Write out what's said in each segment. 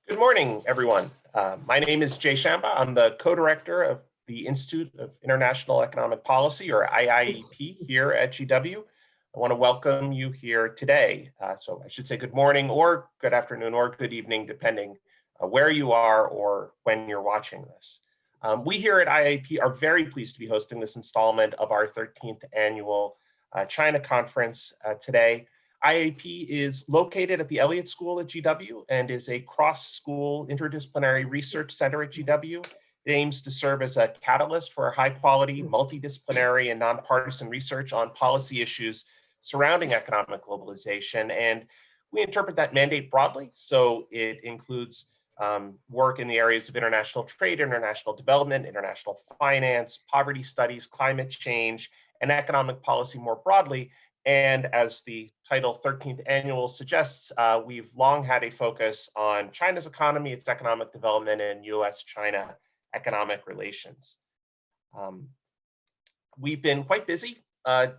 Good morning, everyone. My name is Jay Shamba. I'm the co-director of the Institute of International Economic Policy, or IIEP, here at GW. I want to welcome you here today. So I should say good morning or good afternoon or good evening, depending where you are or when you're watching this. We here at IIEP are very pleased to be hosting this installment of our 13th annual China conference today. IIEP is located at the Elliott School at GW and is a cross-school interdisciplinary research center at GW. It aims to serve as a catalyst for high-quality, multidisciplinary, and nonpartisan research on policy issues surrounding economic globalization. And we interpret that mandate broadly, so it includes work in the areas of international trade, international development, international finance, poverty studies, climate change, and economic policy more broadly. And as the title 13th annual suggests, we've long had a focus on China's economy, its economic development, and US-China economic relations. We've been quite busy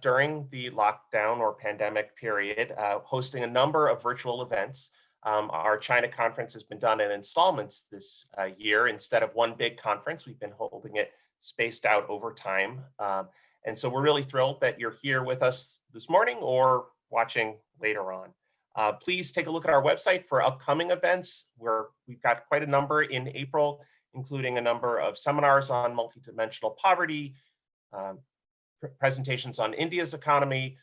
during the lockdown or pandemic period, hosting a number of virtual events. Our China conference has been done in installments this year. Instead of one big conference, we've been holding it spaced out over time. And so we're really thrilled that you're here with us this morning or watching later on. Please take a look at our website for upcoming events, where we've got quite a number in April, including a number of seminars on multidimensional poverty, presentations on India's economy,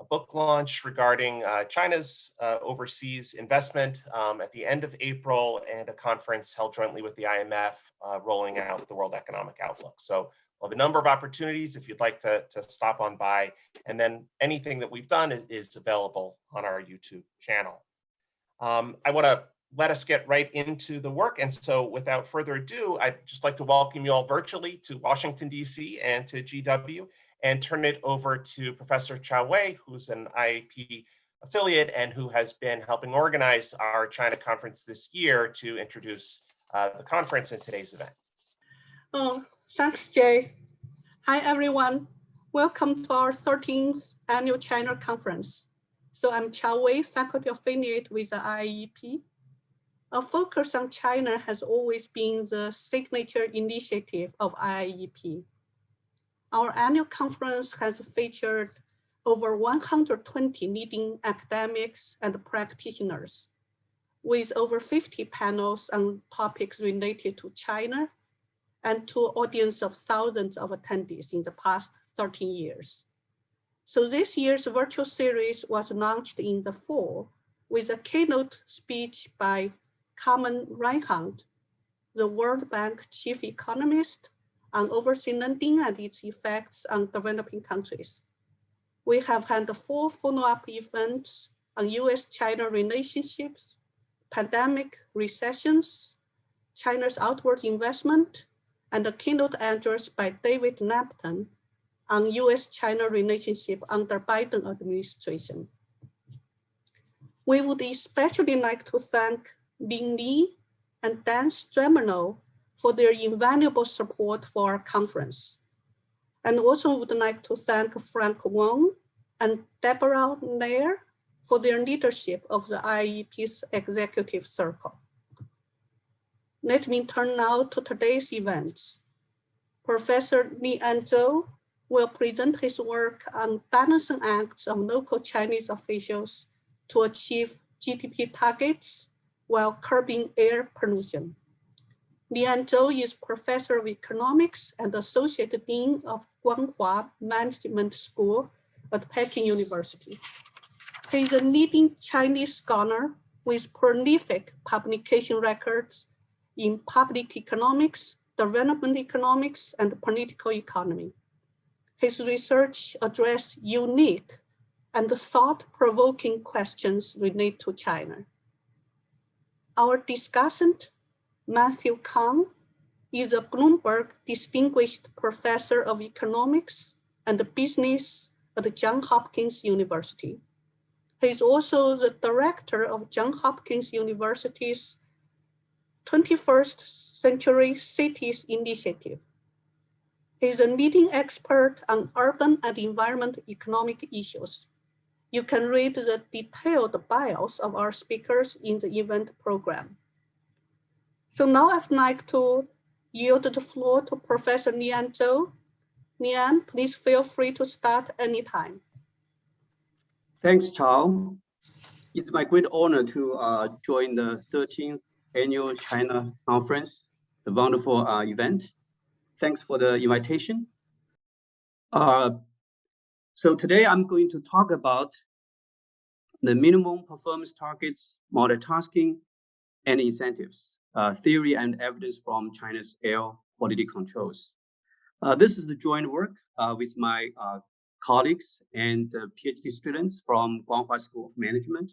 a book launch regarding China's overseas investment at the end of April, and a conference held jointly with the IMF rolling out the World Economic Outlook. So we'll have a number of opportunities if you'd like to stop on by, and then anything that we've done is available on our YouTube channel. I want to let us get right into the work, and so without further ado, I'd just like to welcome you all virtually to Washington, DC and to GW, and turn it over to Professor Chao Wei, who's an IIEP affiliate and who has been helping organize our China conference this year, to introduce the conference and today's event. Oh, thanks, Jay. Hi, everyone. Welcome to our 13th annual China conference. So I'm Chao Wei, faculty affiliate with the IIEP. Our focus on China has always been the signature initiative of IIEP. Our annual conference has featured over 120 leading academics and practitioners, with over 50 panels on topics related to China, and to an audience of thousands of attendees in the past 13 years. So this year's virtual series was launched in the fall with a keynote speech by Carmen Reinhard, the World Bank chief economist, on overseas lending and its effects on developing countries. We have had 4 follow-up events on US-China relationships, pandemic, recessions, China's outward investment, and a keynote address by David Lampton on US-China relationship under Biden administration. We would especially like to thank Lin Li and Dan Stremano for their invaluable support for our conference. And also would like to thank Frank Wong and Deborah Nair for their leadership of the IIEP's executive circle. Let me turn now to today's events. Professor Li-An Zhou will present his work on balancing acts of local Chinese officials to achieve GDP targets while curbing air pollution. Li-An Zhou is professor of economics and associate dean of Guanghua Management School at Peking University. He is a leading Chinese scholar with prolific publication records in public economics, development economics, and political economy. His research addresses unique and thought-provoking questions related to China. Our discussant, Matthew Kang, is a Bloomberg Distinguished Professor of Economics and Business at Johns Hopkins University. He is also the director of Johns Hopkins University's 21st Century Cities Initiative. He is a leading expert on urban and environment economic issues. You can read the detailed bios of our speakers in the event program. So now I'd like to yield the floor to Professor Nian Zhou. Nian, please feel free to start anytime. Thanks, Chao. It's my great honor to join the 13th Annual China Conference, the wonderful event. Thanks for the invitation. So today I'm going to talk about the minimum performance targets, multitasking, and incentives, theory and evidence from China's air quality controls. This is the joint work with my colleagues and PhD students from Guanghua School of Management,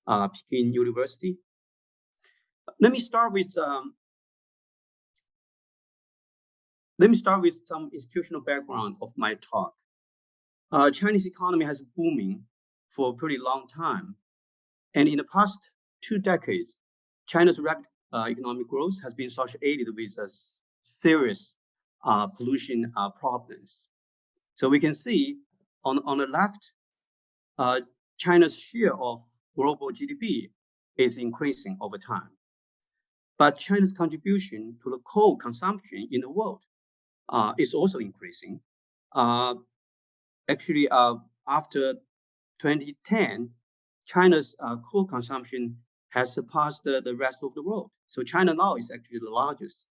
Peking University. Let me start with some institutional background of my talk. Chinese economy has been booming for a pretty long time, and in the past 2 decades, China's rapid economic growth has been associated with a serious pollution problems. So we can see on the left, China's share of global GDP is increasing over time. But China's contribution to the coal consumption in the world is also increasing. Actually, after 2010, China's coal consumption has surpassed the rest of the world. So China now is actually the largest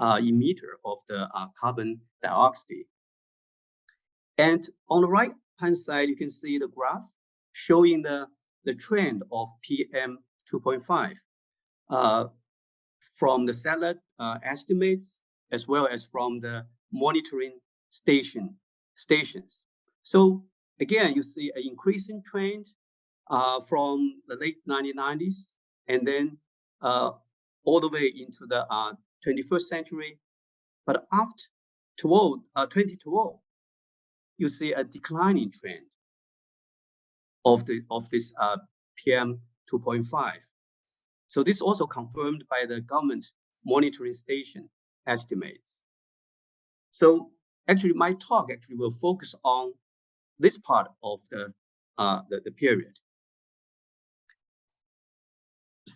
emitter of the carbon dioxide. And on the right-hand side, you can see the graph showing the trend of PM 2.5 from the satellite estimates, as well as from the monitoring stations. So again, you see an increasing trend from the late 1990s, and then all the way into the 21st century. But after 2012, you see a declining trend of this PM 2.5. So this also confirmed by the government monitoring station estimates. So actually, my talk actually will focus on this part of the period.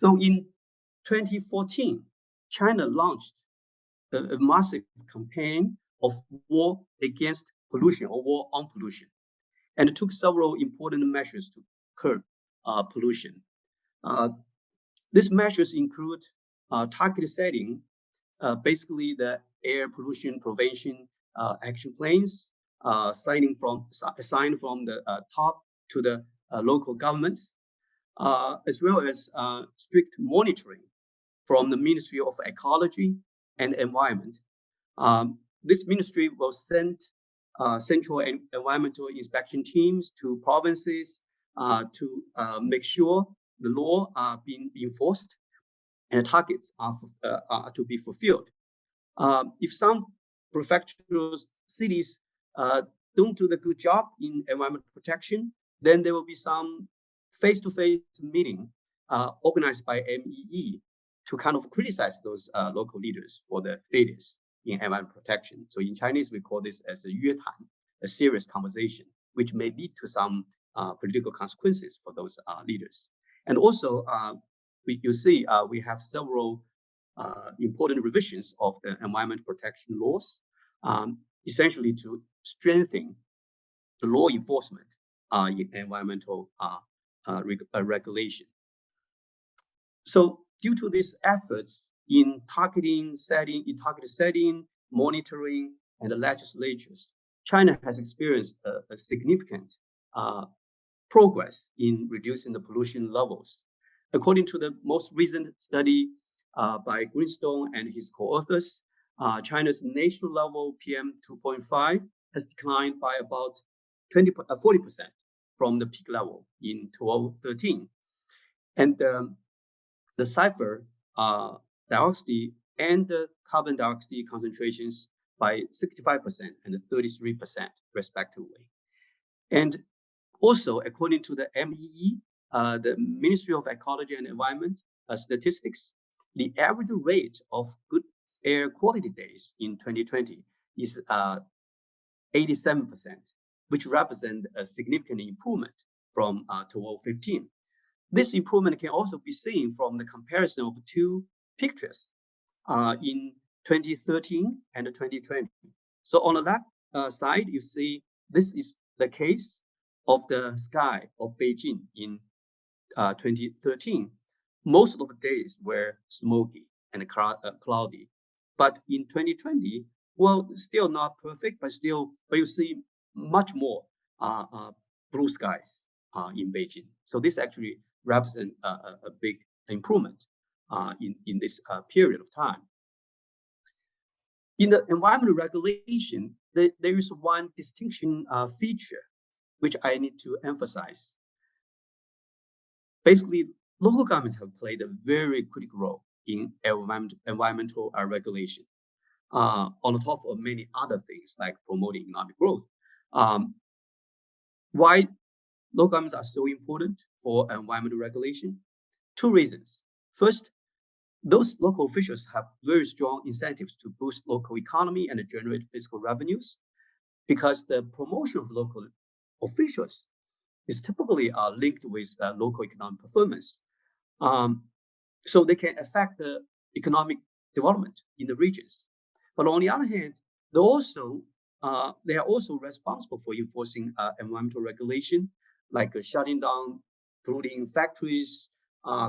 So in 2014, China launched a massive campaign of war against pollution, or war on pollution, and it took several important measures to curb pollution. These measures include targeted setting, basically the air pollution prevention action plans, assigned from the top to the local governments, as well as strict monitoring from the Ministry of Ecology and Environment. This ministry will send central and environmental inspection teams to provinces to make sure the law are being enforced and targets are to be fulfilled. If some prefectural cities don't do the good job in environmental protection, then there will be some face-to-face meeting organized by MEE to kind of criticize those local leaders for the failures in environmental protection. So in Chinese, we call this as a yuetan, a serious conversation, which may lead to some political consequences for those leaders. And also, you see, we have several important revisions of the environment protection laws, essentially to strengthen the law enforcement in environmental regulation. So due to these efforts in targeted setting, monitoring, and the legislatures, China has experienced a significant progress in reducing the pollution levels. According to the most recent study by Greenstone and his co-authors, China's national level PM 2.5 has declined by about 40% from the peak level in 2013. And the sulfur dioxide and the carbon dioxide concentrations by 65% and 33% respectively. And also, according to the MEE, the Ministry of Ecology and Environment statistics, the average rate of good air quality days in 2020 is 87%, which represents a significant improvement from 2015. This improvement can also be seen from the comparison of two pictures. in 2013 and 2020. So on the left side, you see this is the case of the sky of Beijing in 2013. Most of the days were smoky and cloudy. But in 2020, well, still not perfect, but you see much more blue skies in Beijing. So this actually represents a big improvement in this period of time. In the environmental regulation, there is one distinction feature which I need to emphasize. Basically, local governments have played a very critical role in environmental regulation, on the top of many other things like promoting economic growth. Why local governments are so important for environmental regulation? Two reasons. First, those local officials have very strong incentives to boost local economy and generate fiscal revenues, because the promotion of local officials is typically linked with local economic performance. So they can affect the economic development in the regions. But on the other hand, they are also responsible for enforcing environmental regulation, like shutting down polluting factories,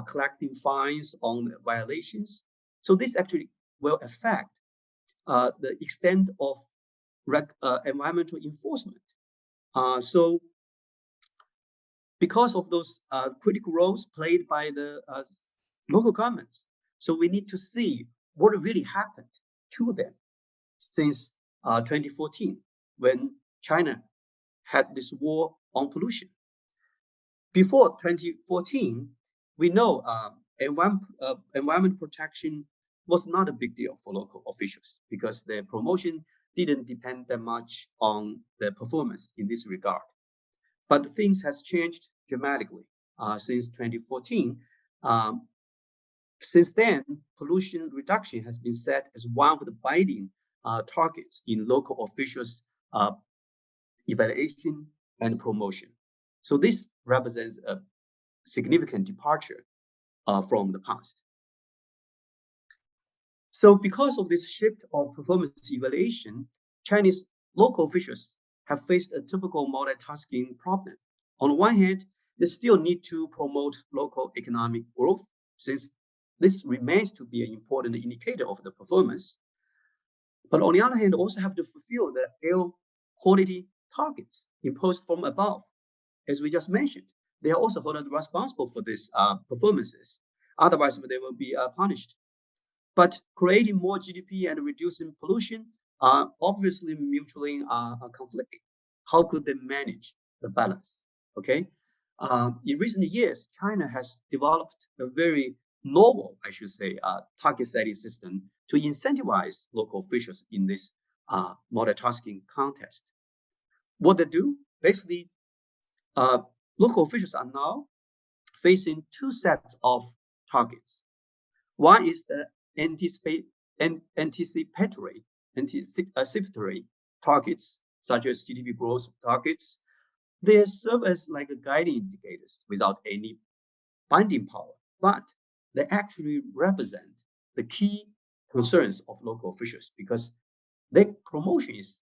collecting fines on violations. So this actually will affect the extent of environmental enforcement. So because of those critical roles played by the local governments, so we need to see what really happened to them since 2014, when China had this war on pollution. Before 2014, we know environment protection was not a big deal for local officials, because their promotion didn't depend that much on their performance in this regard. But things has changed dramatically since 2014. Since then, pollution reduction has been set as one of the binding targets in local officials' evaluation and promotion. So this represents a significant departure from the past. So because of this shift of performance evaluation, Chinese local officials have faced a typical multitasking problem. On one hand, they still need to promote local economic growth, since this remains to be an important indicator of the performance. But on the other hand, also have to fulfill the air quality targets imposed from above. As we just mentioned, they are also held responsible for these performances. Otherwise, they will be punished. But creating more GDP and reducing pollution are obviously mutually conflicting. How could they manage the balance? Okay. In recent years, China has developed a very novel, I should say, target setting system to incentivize local officials in this multitasking context. What they do, basically, local officials are now facing two sets of targets. One is the anticipatory targets, such as GDP growth targets. They serve as like guiding indicators without any binding power, but they actually represent the key concerns of local officials, because their promotion is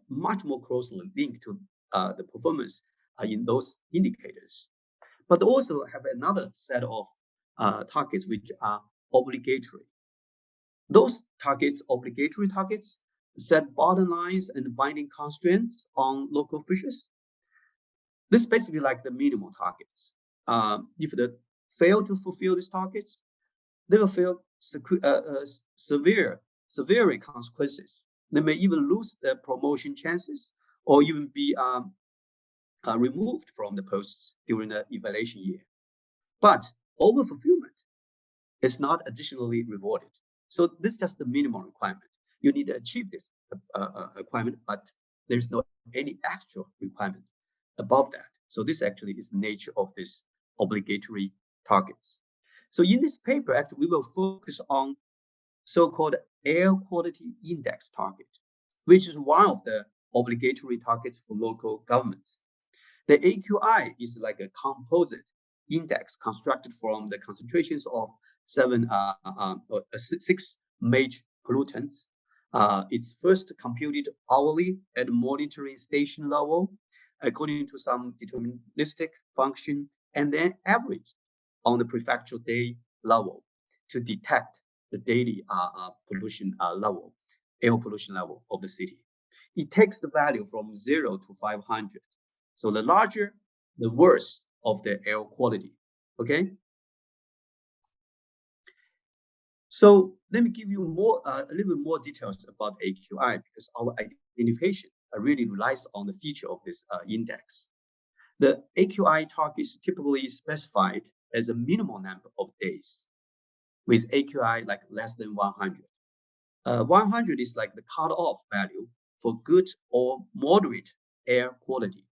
much more closely linked to the performance in those indicators. But they also have another set of targets which are obligatory. Those targets, obligatory targets, set bottom lines and binding constraints on local officials. This is basically like the minimum targets. If they fail to fulfill these targets, they will feel severe consequences. They may even lose their promotion chances, or even be removed from the posts during the evaluation year. But over-fulfillment is not additionally rewarded. So this is just the minimum requirement. You need to achieve this requirement, but there's no any actual requirement above that. So this actually is the nature of this obligatory targets. So in this paper, actually, we will focus on so-called air quality index target, which is one of the obligatory targets for local governments. The AQI is like a composite index constructed from the concentrations of 6 major pollutants. It's first computed hourly at monitoring station level according to some deterministic function, and then averaged on the prefectural day level to detect the daily pollution level, air pollution level of the city. It takes the value from 0 to 500. So the larger, the worse of the air quality, okay? So let me give you more, a little bit more details about AQI, because our identification really relies on the feature of this index. The AQI target is typically specified as a minimal number of days with AQI like less than 100. 100 is like the cutoff value for good or moderate air quality,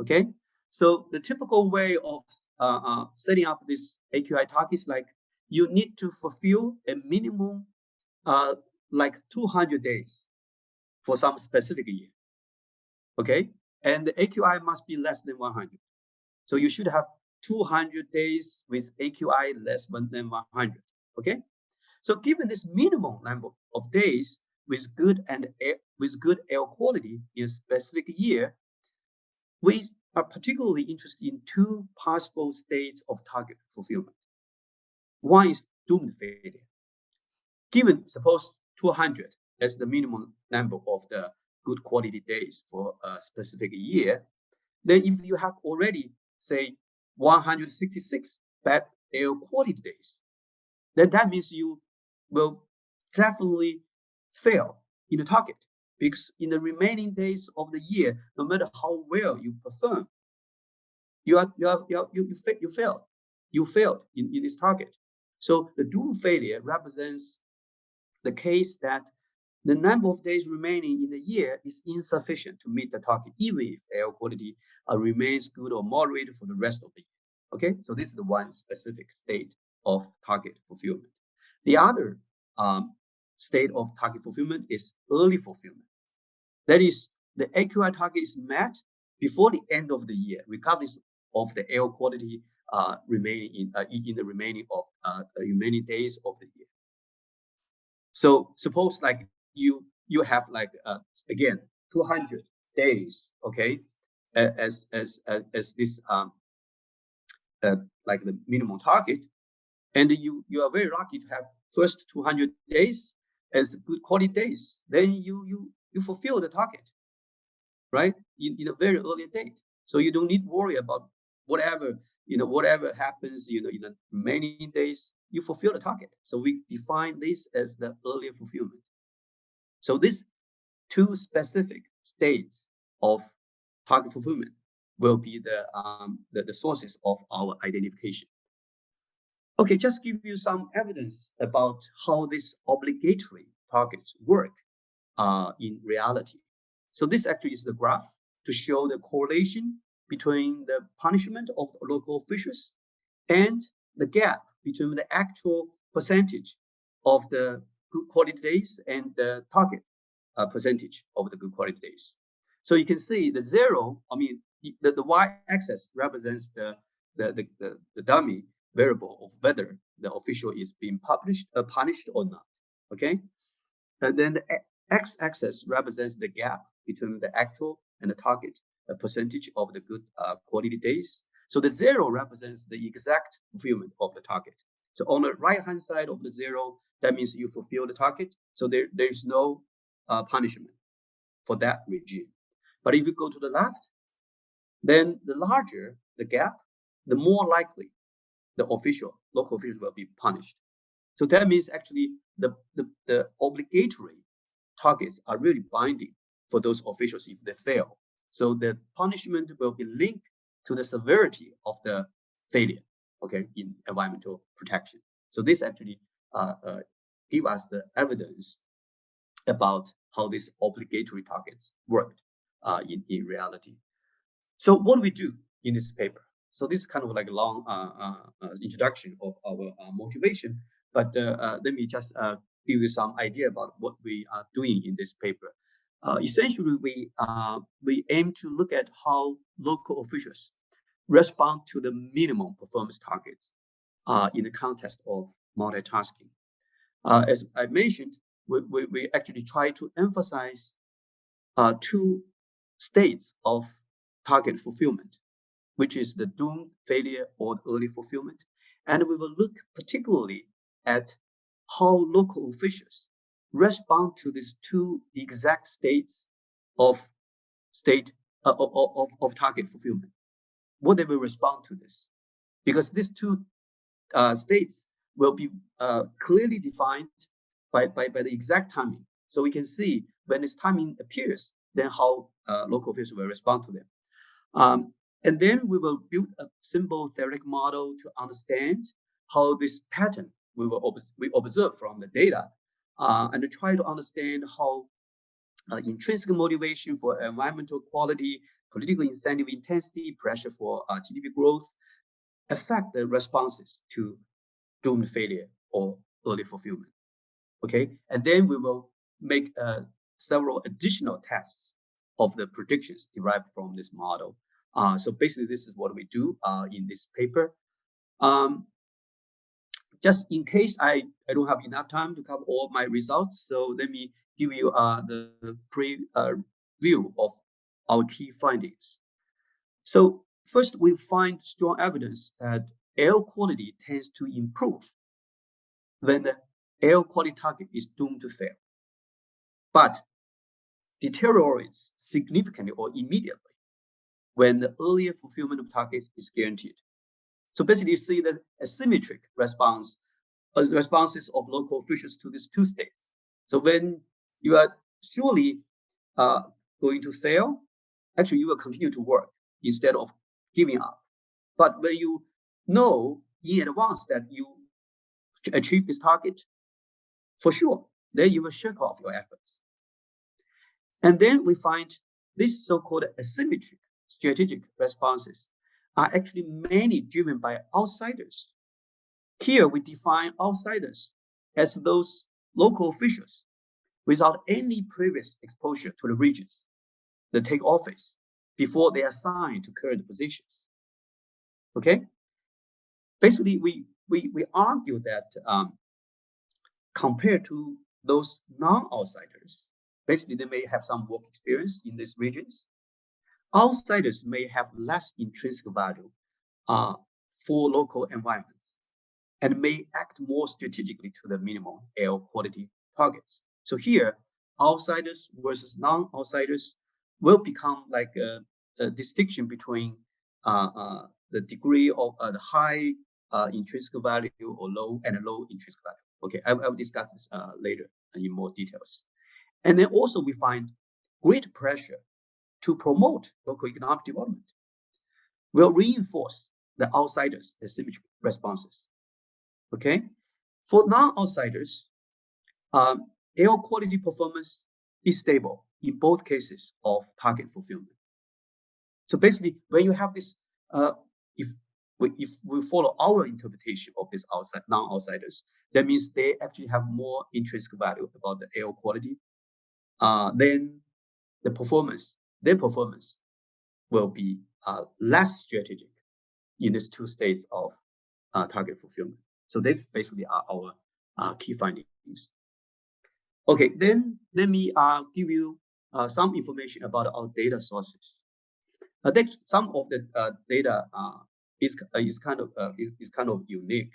okay? So the typical way of setting up this AQI target is like you need to fulfill a minimum like 200 days for some specific year, okay? And the AQI must be less than 100. So you should have 200 days with AQI less than 100, okay? So given this minimum number of days with good air quality in a specific year, we are particularly interested in two possible states of target fulfillment. One is doomed failure. Given, suppose 200 as the minimum number of the good quality days for a specific year, then if you have already, say, 166 bad air quality days, then that means you will definitely fail in the target, because in the remaining days of the year, no matter how well you perform, you failed in this target. So the doomed failure represents the case that the number of days remaining in the year is insufficient to meet the target, even if air quality remains good or moderate for the rest of the year. Okay, so this is the one specific state of target fulfillment. The other state of target fulfillment is early fulfillment. That is, the AQI target is met before the end of the year, regardless of the air quality remaining in the remaining days of the year. So suppose like you have like again 200 days, okay, as this like the minimum target, and you are very lucky to have first 200 days as good quality days, then you fulfill the target, right, in a very early date. So you don't need to worry about whatever happens, in the remaining days, you fulfill the target. So we define this as the early fulfillment. So these two specific states of target fulfillment will be the sources of our identification. Okay, just give you some evidence about how these obligatory targets work in reality. So this actually is the graph to show the correlation between the punishment of local officials and the gap between the actual percentage of the good quality days and the target percentage of the good quality days. So you can see the zero, the y-axis represents the dummy variable of whether the official is being punished or not, okay? And then the x-axis represents the gap between the actual and the target percentage of the good quality days. So the zero represents the exact fulfillment of the target. So on the right-hand side of the zero, that means you fulfill the target. So there's no punishment for that regime. But if you go to the left, then the larger the gap, the more likely the local official will be punished. So that means actually the obligatory targets are really binding for those officials if they fail. So the punishment will be linked to the severity of the failure, okay, in environmental protection. So this actually give us the evidence about how these obligatory targets worked in reality. So what do we do in this paper? So this is kind of like a long introduction of our motivation, but let me just give you some idea about what we are doing in this paper. Essentially, we aim to look at how local officials respond to the minimum performance targets in the context of multitasking. As I mentioned, we actually try to emphasize two states of target fulfillment, which is the doomed failure or early fulfillment. And we will look particularly at how local officials respond to these two exact states of target fulfillment. What they will respond to this, because these two states will be clearly defined by the exact timing. So we can see when this timing appears, then how local officials will respond to them. And then we will build a simple theoretic model to understand how this pattern we observe from the data, and to try to understand how intrinsic motivation for environmental quality, political incentive intensity, pressure for GDP growth affect the responses to doomed failure or early fulfillment. Okay, and then we will make several additional tests of the predictions derived from this model. So basically, this is what we do in this paper. Just in case I don't have enough time to cover all my results, so let me give you the preview of our key findings. So first, we find strong evidence that air quality tends to improve when the air quality target is doomed to fail, but deteriorates significantly or immediately when the earlier fulfillment of targets is guaranteed. So basically, you see the asymmetric responses of local officials to these two states. So when you are surely going to fail, actually you will continue to work instead of giving up. But when you know in advance that you achieve this target, for sure, then you will shake off your efforts. And then we find these so-called asymmetric strategic responses are actually mainly driven by outsiders. Here we define outsiders as those local officials without any previous exposure to the regions that take office before they are assigned to current positions. Okay? Basically, we argue that compared to those non-outsiders, basically they may have some work experience in these regions. Outsiders may have less intrinsic value for local environments and may act more strategically to the minimal air quality targets. So here, outsiders versus non-outsiders will become like a distinction between the degree of the high intrinsic value or low intrinsic value. Okay, I will discuss this later in more details. And then also we find great pressure to promote local economic development will reinforce the outsiders' asymmetric responses. Okay, for non-outsiders, air quality performance is stable in both cases of target fulfillment. So basically, when you have this, if we follow our interpretation of these non-outsiders, that means they actually have more intrinsic value about the air quality. Then their performance will be less strategic in these two states of target fulfillment. So these basically are our key findings. Okay, then let me give you some information about our data sources. Some of the data is kind of unique,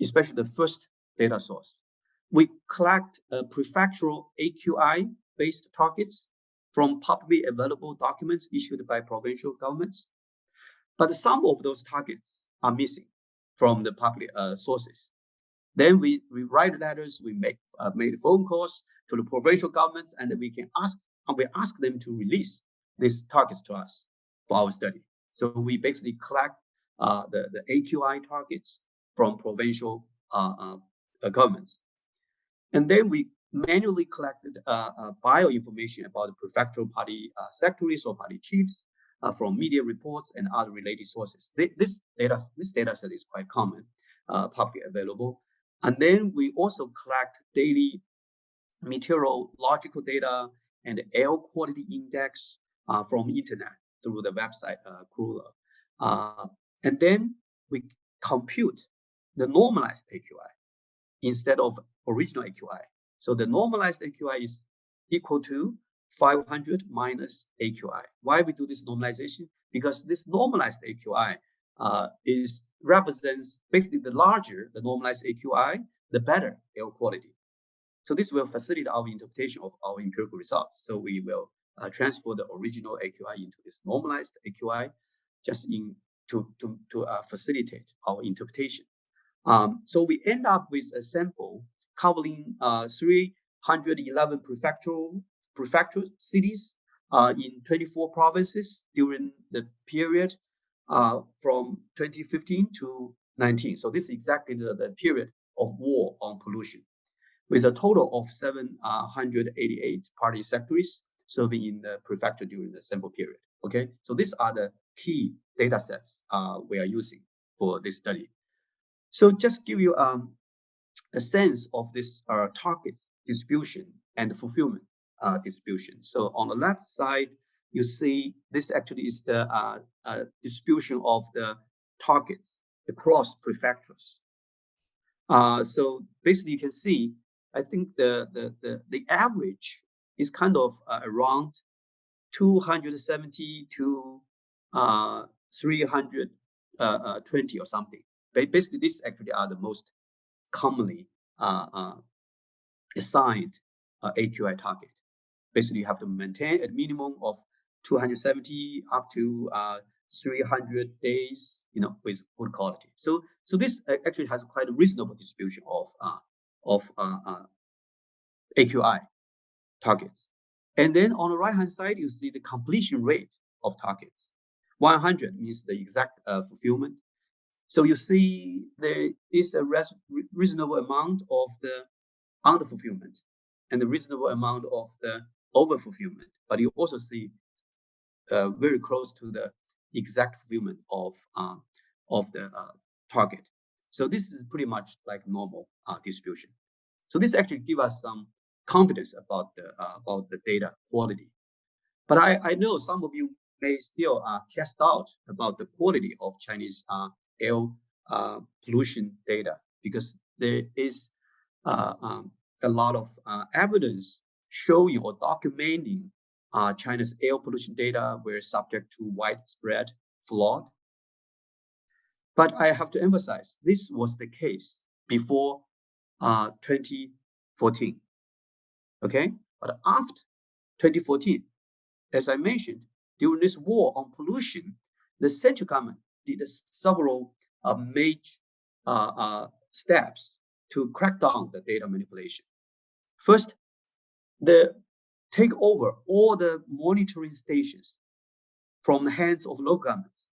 especially the first data source. We collect prefectural AQI-based targets from publicly available documents issued by provincial governments, but some of those targets are missing from the public sources. Then we write letters, we made phone calls to the provincial governments, and we ask them to release these targets to us for our study. So we basically collect the AQI targets from provincial governments. And then we manually collected bio information about the prefectural party secretaries or party chiefs from media reports and other related sources. This data set is quite common, publicly available. And then we also collect daily meteorological data and air quality index from internet through the website Cruller. And then we compute the normalized AQI instead of original AQI. So the normalized AQI is equal to 500 minus AQI. Why we do this normalization? Because this normalized AQI represents basically the larger the normalized AQI, the better air quality. So this will facilitate our interpretation of our empirical results. So we will transfer the original AQI into this normalized AQI, just to facilitate our interpretation. So we end up with a sample covering 311 prefectural cities in 24 provinces during the period from 2015 to 19. So this is exactly the period of war on pollution, with a total of 788 party secretaries serving in the prefecture during the sample period. Okay, so these are the key data sets we are using for this study. So just give you a sense of this target distribution and fulfillment distribution. So on the left side, you see this actually is the distribution of the targets across prefectures. So basically, you can see, I think the average is kind of around 270 to 320 or something. Basically, these actually are the most commonly assigned AQI target. Basically, you have to maintain a minimum of 270 up to 300 days, with good quality. So this actually has quite a reasonable distribution of AQI targets. And then on the right-hand side, you see the completion rate of targets. 100 means the exact fulfillment. So you see there is a reasonable amount of the under-fulfillment and a reasonable amount of the over-fulfillment. But you also see very close to the exact fulfillment of the target. So this is pretty much like normal distribution. So this actually gives us some confidence about the data quality. But I know some of you may still test out about the quality of Chinese air pollution data, because there is a lot of evidence showing or documenting China's air pollution data were subject to widespread fraud. But I have to emphasize, this was the case before 2014. Okay, but after 2014, as I mentioned, during this war on pollution, the central government did several major steps to crack down the data manipulation. First, they take over all the monitoring stations from the hands of local governments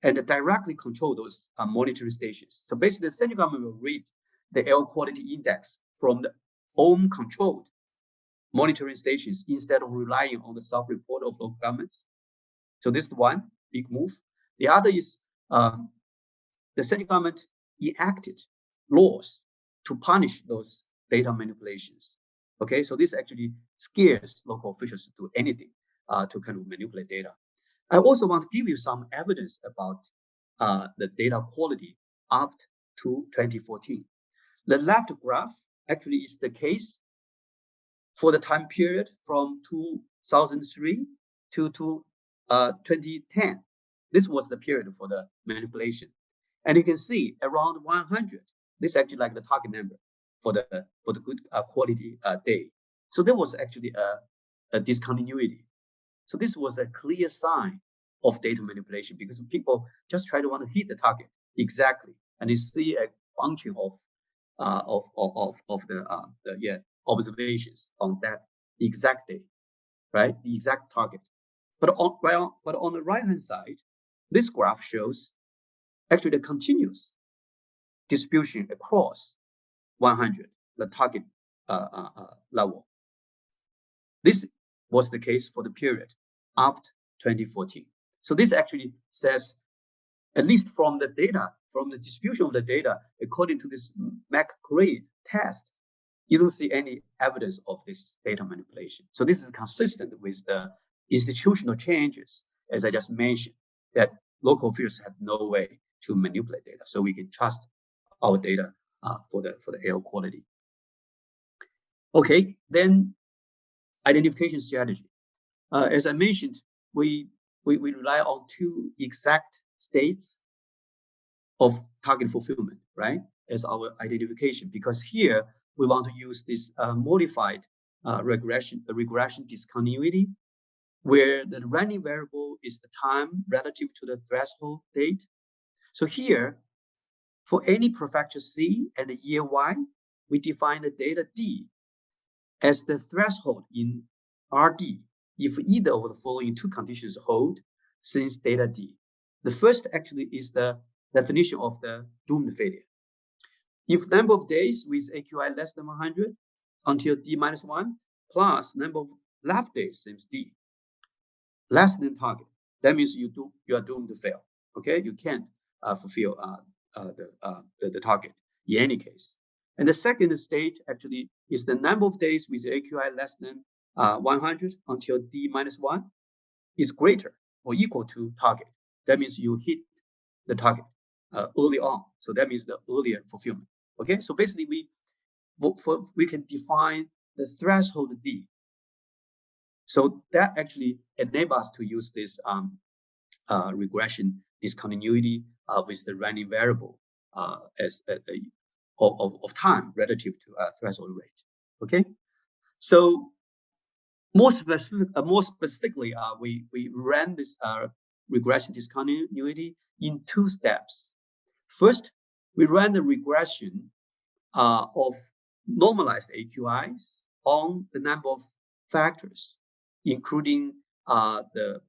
and directly control those monitoring stations. So basically, the central government will read the air quality index from the own controlled monitoring stations instead of relying on the self-report of local governments. So this is one big move. The other is the central government enacted laws to punish those data manipulations. Okay, so this actually scares local officials to do anything to kind of manipulate data. I also want to give you some evidence about the data quality after 2014. The left graph actually is the case for the time period from 2003 to 2010. This was the period for the manipulation. And you can see around 100, this is actually like the target number for the good quality day. So there was actually a discontinuity. So this was a clear sign of data manipulation, because people just try to want to hit the target exactly, and you see a function of the observations on that exact day, right? The exact target. But on the right-hand side, this graph shows actually the continuous distribution across 100, the target level. This was the case for the period after 2014. So this actually says, at least from the data, from the distribution of the data, according to this McCray test, you don't see any evidence of this data manipulation. So this is consistent with the institutional changes, as I just mentioned, that local officials have no way to manipulate data. So we can trust our data for the air quality. Okay, then identification strategy. As I mentioned, we rely on 2 exact states of target fulfillment, right, as our identification, because here we want to use this modified regression discontinuity, where the running variable is the time relative to the threshold date. So here, for any prefecture C and the year Y, we define the data D as the threshold in RD if either of the following 2 conditions hold since data D. The first actually is the definition of the doomed failure. If number of days with AQI less than 100 until D-1 plus number of left days since D less than target, that means you are doomed to fail. Okay, you can't fulfill the target in any case. And the second state actually is the number of days with AQI less than 100 until D-1 is greater or equal to target. That means you hit the target early on. So that means the earlier fulfillment. Okay, so basically we can define the threshold D. So that actually enables us to use this regression discontinuity with the running variable as of time relative to threshold rate. Okay, so more specifically, we ran this regression discontinuity in 2 steps. First, we ran the regression of normalized AQIs on the number of factors, including the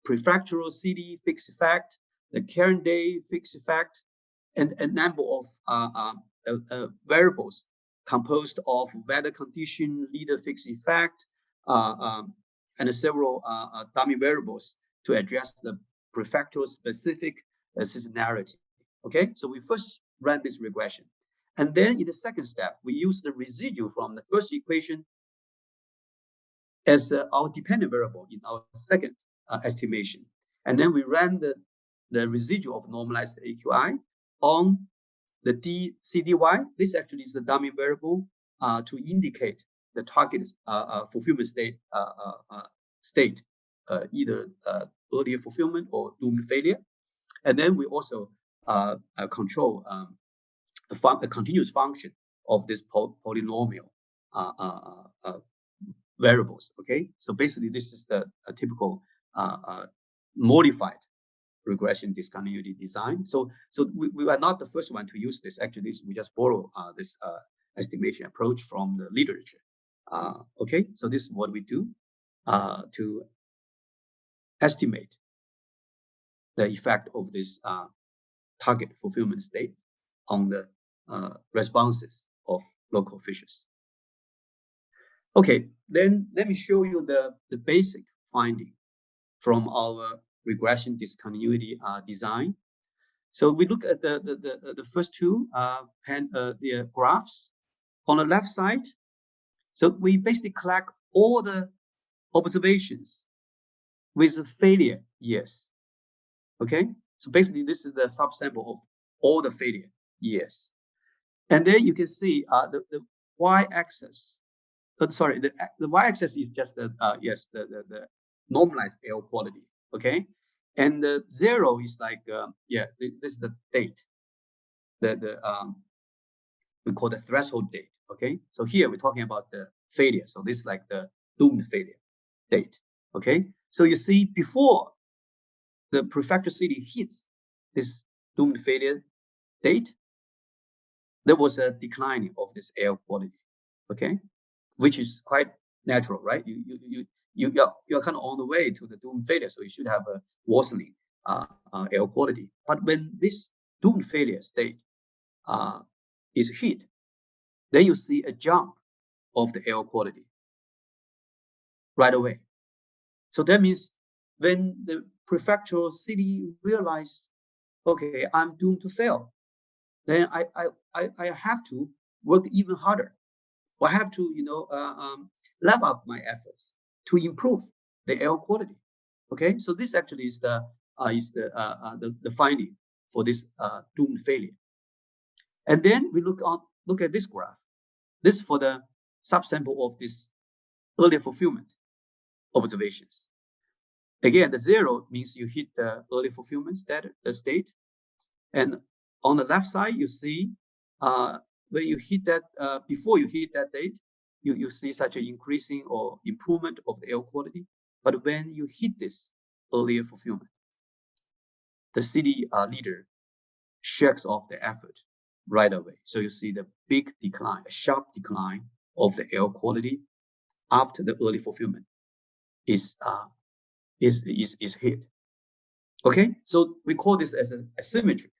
prefectural city fixed effect, the current day fixed effect, and a number of variables composed of weather condition, leader fixed effect, and several dummy variables to address the prefectural specific seasonality. Okay, so we first ran this regression. And then in the second step, we use the residual from the first equation as our dependent variable in our second estimation. And then we ran the residual of normalized AQI on the DCDY. This actually is the dummy variable to indicate the target fulfillment state, either earlier fulfillment or doomed failure. And then we also control a continuous function of this polynomial variables. Okay, so basically this is the typical modified regression discontinuity design. So we are not the first one to use this. Actually, we just borrow this estimation approach from the literature. Okay, so this is what we do to estimate the effect of this target fulfillment state on the responses of local officials. Okay, then let me show you the basic finding from our regression discontinuity design. So we look at the first 2 the graphs on the left side. So we basically collect all the observations with the failure years. Okay, so basically this is the subsample of all the failure years. And then you can see the y-axis. Sorry, the y-axis is just the normalized air quality. Okay, and the 0 is like this is the date. We call the threshold date. Okay, so here we're talking about the failure. So this is like the doomed failure date. Okay, so you see before the prefecture city hits this doomed failure date, there was a decline of this air quality. Okay, which is quite natural, right? You're kind of on the way to the doomed failure, so you should have a worsening air quality. But when this doomed failure state is hit, then you see a jump of the air quality right away. So that means when the prefectural city realize, okay, I'm doomed to fail, then I have to work even harder. I have to, level up my efforts to improve the air quality. Okay, so this actually is the finding for this doomed failure. And then we look at this graph. This for the subsample of this early fulfillment observations. Again, the 0 means you hit the early fulfillment state. And on the left side, you see when you hit that, before you hit that date, you see such an increasing or improvement of the air quality. But when you hit this earlier fulfillment, the city leader shakes off the effort right away. So you see the big decline, a sharp decline of the air quality after the early fulfillment is hit. Okay, so we call this as asymmetric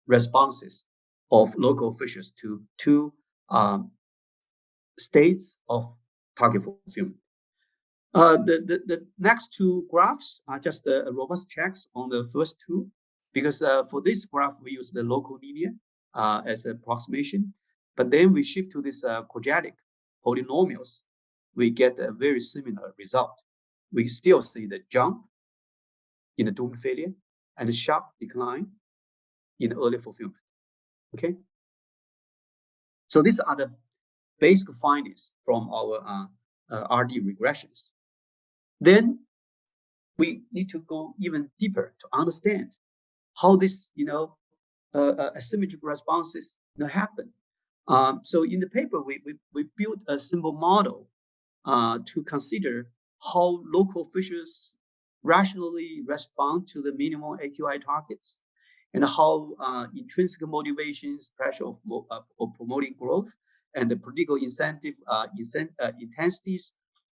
responses of local officials to two states of target fulfillment. The next two graphs are just robust checks on the first two, because for this graph we use the local linear as an approximation, but then we shift to this quadratic polynomials, we get a very similar result. We still see the jump in the doomed failure and a sharp decline in early fulfillment. Okay, so these are the basic findings from our RD regressions. Then we need to go even deeper to understand how this, asymmetric responses happen. So in the paper, we built a simple model to consider how local officials rationally respond to the minimum AQI targets, and how intrinsic motivations, pressure of promoting growth, and the political incentive intensities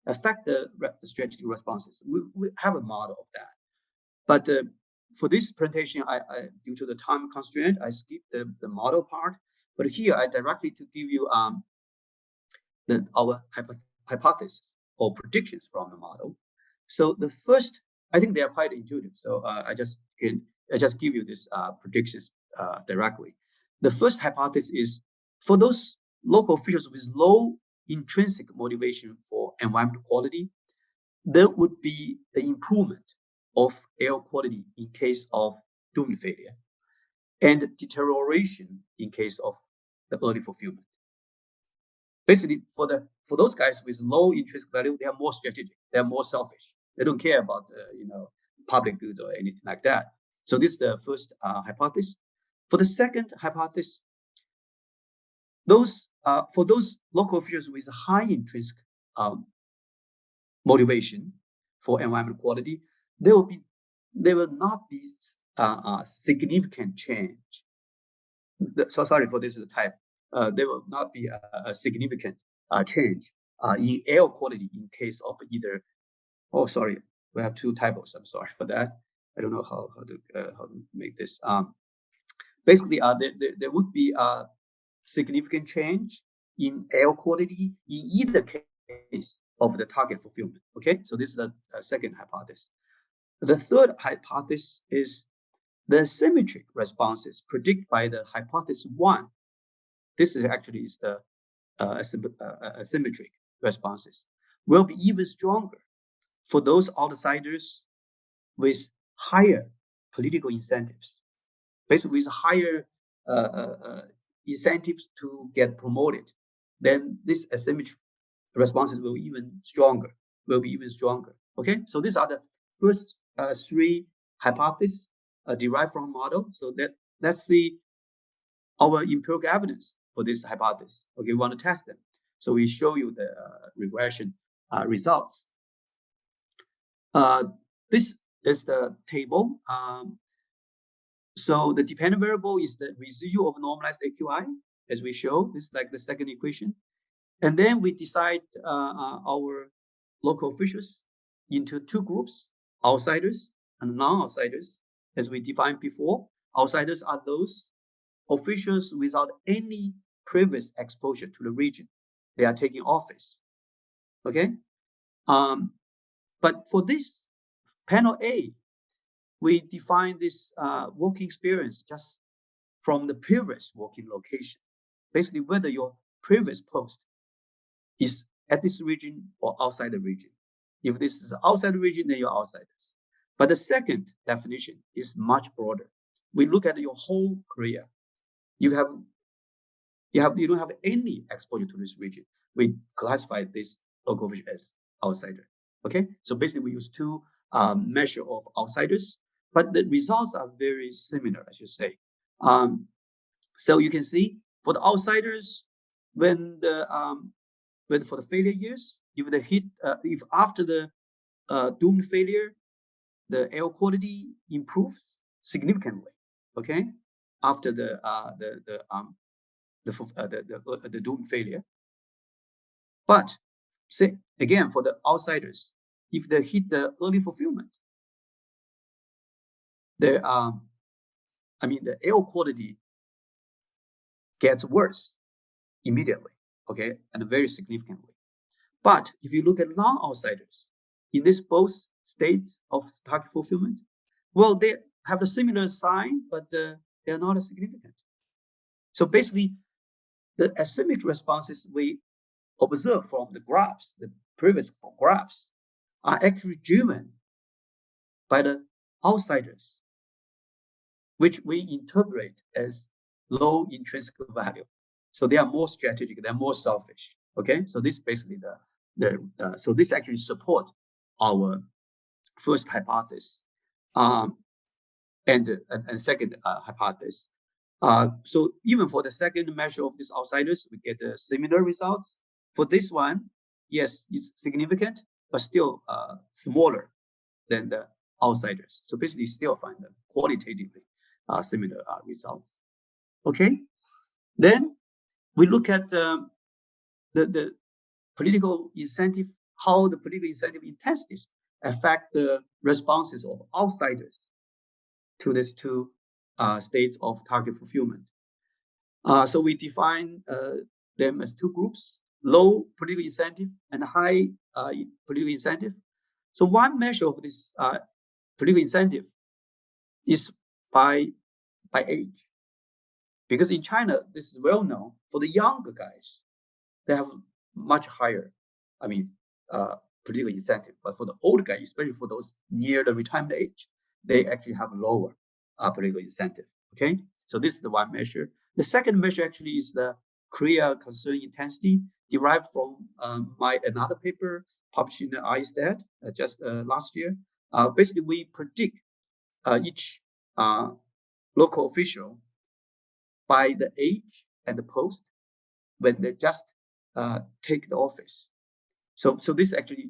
affect the strategic responses. We have a model of that, but for this presentation, I due to the time constraint, I skipped the model part. But here I directly to give you our hypothesis or predictions from the model. So the first, I think they are quite intuitive. So I just give you this predictions directly. The first hypothesis is for those local officials with low intrinsic motivation for environmental quality, there would be the improvement of air quality in case of doomed failure, and deterioration in case of the early fulfillment. Basically, for those guys with low intrinsic value, they are more strategic, they are more selfish. They don't care about public goods or anything like that. So this is the first hypothesis. For the second hypothesis, for those local officials with high intrinsic motivation for environmental quality, there will not be significant change. So sorry for this type. There will not be a significant change in air quality in case of either. Oh, sorry, we have two typos. I'm sorry for that. I don't know how to make this. Basically, there would be a significant change in air quality in either case of the target fulfillment. Okay, so this is the second hypothesis. The third hypothesis is the symmetric responses predicted by the hypothesis 1. This is actually the asymmetric responses will be even stronger for those outsiders with higher political incentives, basically with higher incentives to get promoted. Then this asymmetric responses will be even stronger. Okay, so these are the first three hypotheses derived from model. So let's see our empirical evidence for this hypothesis. Okay, we want to test them. So we show you the regression results. This is the table. So the dependent variable is the residual of normalized AQI, as we show. This is like the second equation. And then we decide our local officials into two groups, outsiders and non-outsiders, as we defined before. Outsiders are those officials without any previous exposure to the region. They are taking office. Okay. But for this panel A, we define this working experience just from the previous working location. Basically, whether your previous post is at this region or outside the region. If this is outside the region, then you're outsiders. But the second definition is much broader. We look at your whole career. You have you don't have any exposure to this region, we classify this local official as outsider. Okay, so basically we use two measure of outsiders, but the results are very similar, I should say. So you can see for the outsiders, when for the failure years, if after the doomed failure, the air quality improves significantly. Okay, after the doomed failure. But say again for the outsiders, if they hit the early fulfillment, the air quality gets worse immediately. Okay, and very significantly. But if you look at non-outsiders in this both states of target fulfillment, well, they have a similar sign, but they are not as significant. So basically, the asymmetric responses we observe from the graphs, the previous graphs, are actually driven by the outsiders, which we interpret as low intrinsic value. So they are more strategic, they're more selfish. Okay, so this basically so this actually support our first hypothesis, and second hypothesis. So even for the second measure of these outsiders, we get similar results. For this one, yes, it's significant, but still smaller than the outsiders. So basically, still find them qualitatively similar results. Okay, then we look at the political incentive, how the political incentive intensities affect the responses of outsiders to these two states of target fulfillment. So we define them as two groups: low political incentive and high political incentive. So one measure of this political incentive is by age, because in China, this is well known. For the younger guys, they have much higher, political incentive. But for the old guys, especially for those near the retirement age, they actually have lower political incentive. Okay, so this is the one measure. The second measure actually is the Korea concern intensity, derived from another paper published in the ISTAT just last year. Basically, we predict each local official by the age and the post when they just take the office. So this actually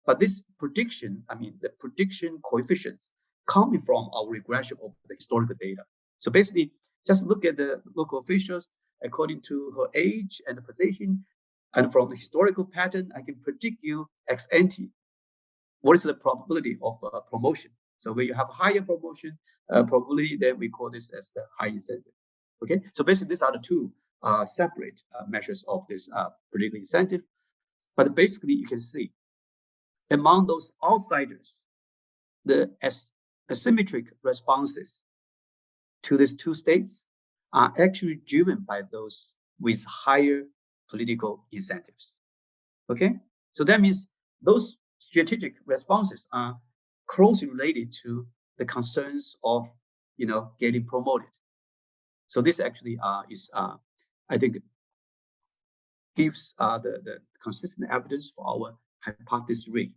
but this prediction, the prediction coefficients coming from our regression of the historical data. So basically, just look at the local officials according to her age and the position, and from the historical pattern, I can predict you ex ante what is the probability of promotion. So when you have higher promotion probability, then we call this as the high incentive. Okay, so basically these are the two separate measures of this political incentive. But basically, you can see among those outsiders, the asymmetric responses to these two states are actually driven by those with higher political incentives. Okay, so that means those strategic responses are closely related to the concerns of getting promoted. So this actually is I think gives the consistent evidence for our hypothesis 3.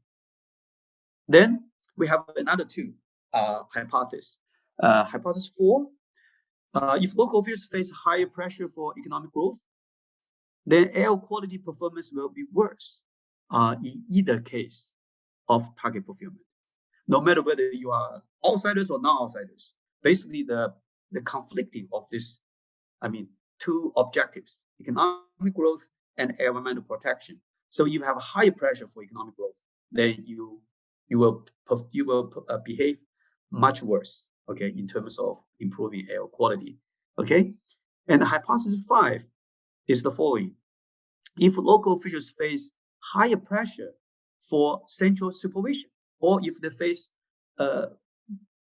Then we have another two hypotheses. Hypothesis 4, if local officials face higher pressure for economic growth, then air quality performance will be worse in either case of target fulfillment. No matter whether you are outsiders or non-outsiders, basically the conflicting of this, two objectives: economic growth and environmental protection. So you have higher pressure for economic growth, then you will behave much worse. Okay, in terms of improving air quality. Okay, and hypothesis 5 is the following: if local officials face higher pressure for central supervision, or if they face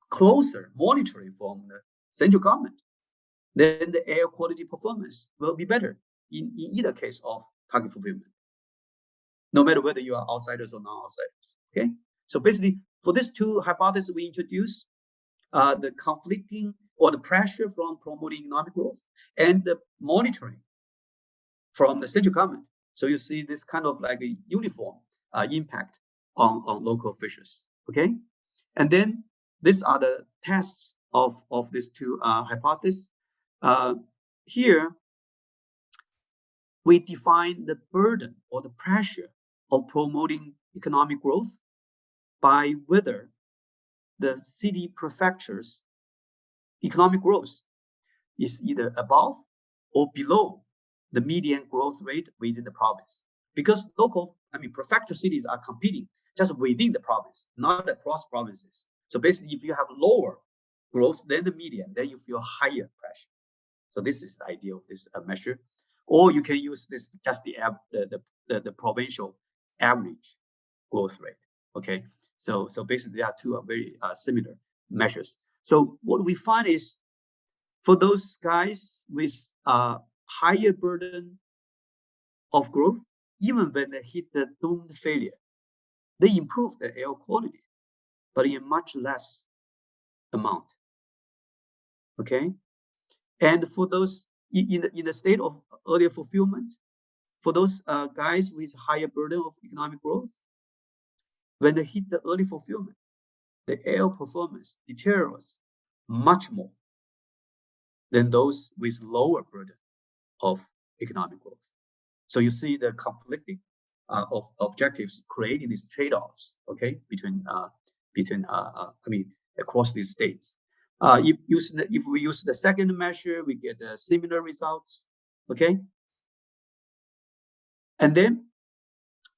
closer monitoring from the central government, then the air quality performance will be better in either case of target fulfillment, no matter whether you are outsiders or non-outsiders. Okay, so basically for these two hypotheses we introduce, the conflicting or the pressure from promoting economic growth and the monitoring from the central government. So you see this kind of like a uniform impact on local officials. Okay, and then these are the tests of these two hypotheses. Here we define the burden or the pressure of promoting economic growth by whether the city prefecture's economic growth is either above or below the median growth rate within the province. Because prefecture cities are competing just within the province, not across provinces. So basically, if you have lower growth than the median, then you feel higher pressure. So this is the idea of this measure. Or you can use this just the provincial average growth rate. Okay, so basically there are two very similar measures. So what we find is for those guys with higher burden of growth, even when they hit the doomed failure, they improve their air quality, but in much less amount. Okay, and for those in the state of earlier fulfillment, for those guys with higher burden of economic growth, when they hit the early fulfillment, the air performance deteriorates much more than those with lower burden of economic growth. So you see the conflicting of objectives creating these trade-offs, okay, between across these states. If we use the second measure, we get similar results, okay. And then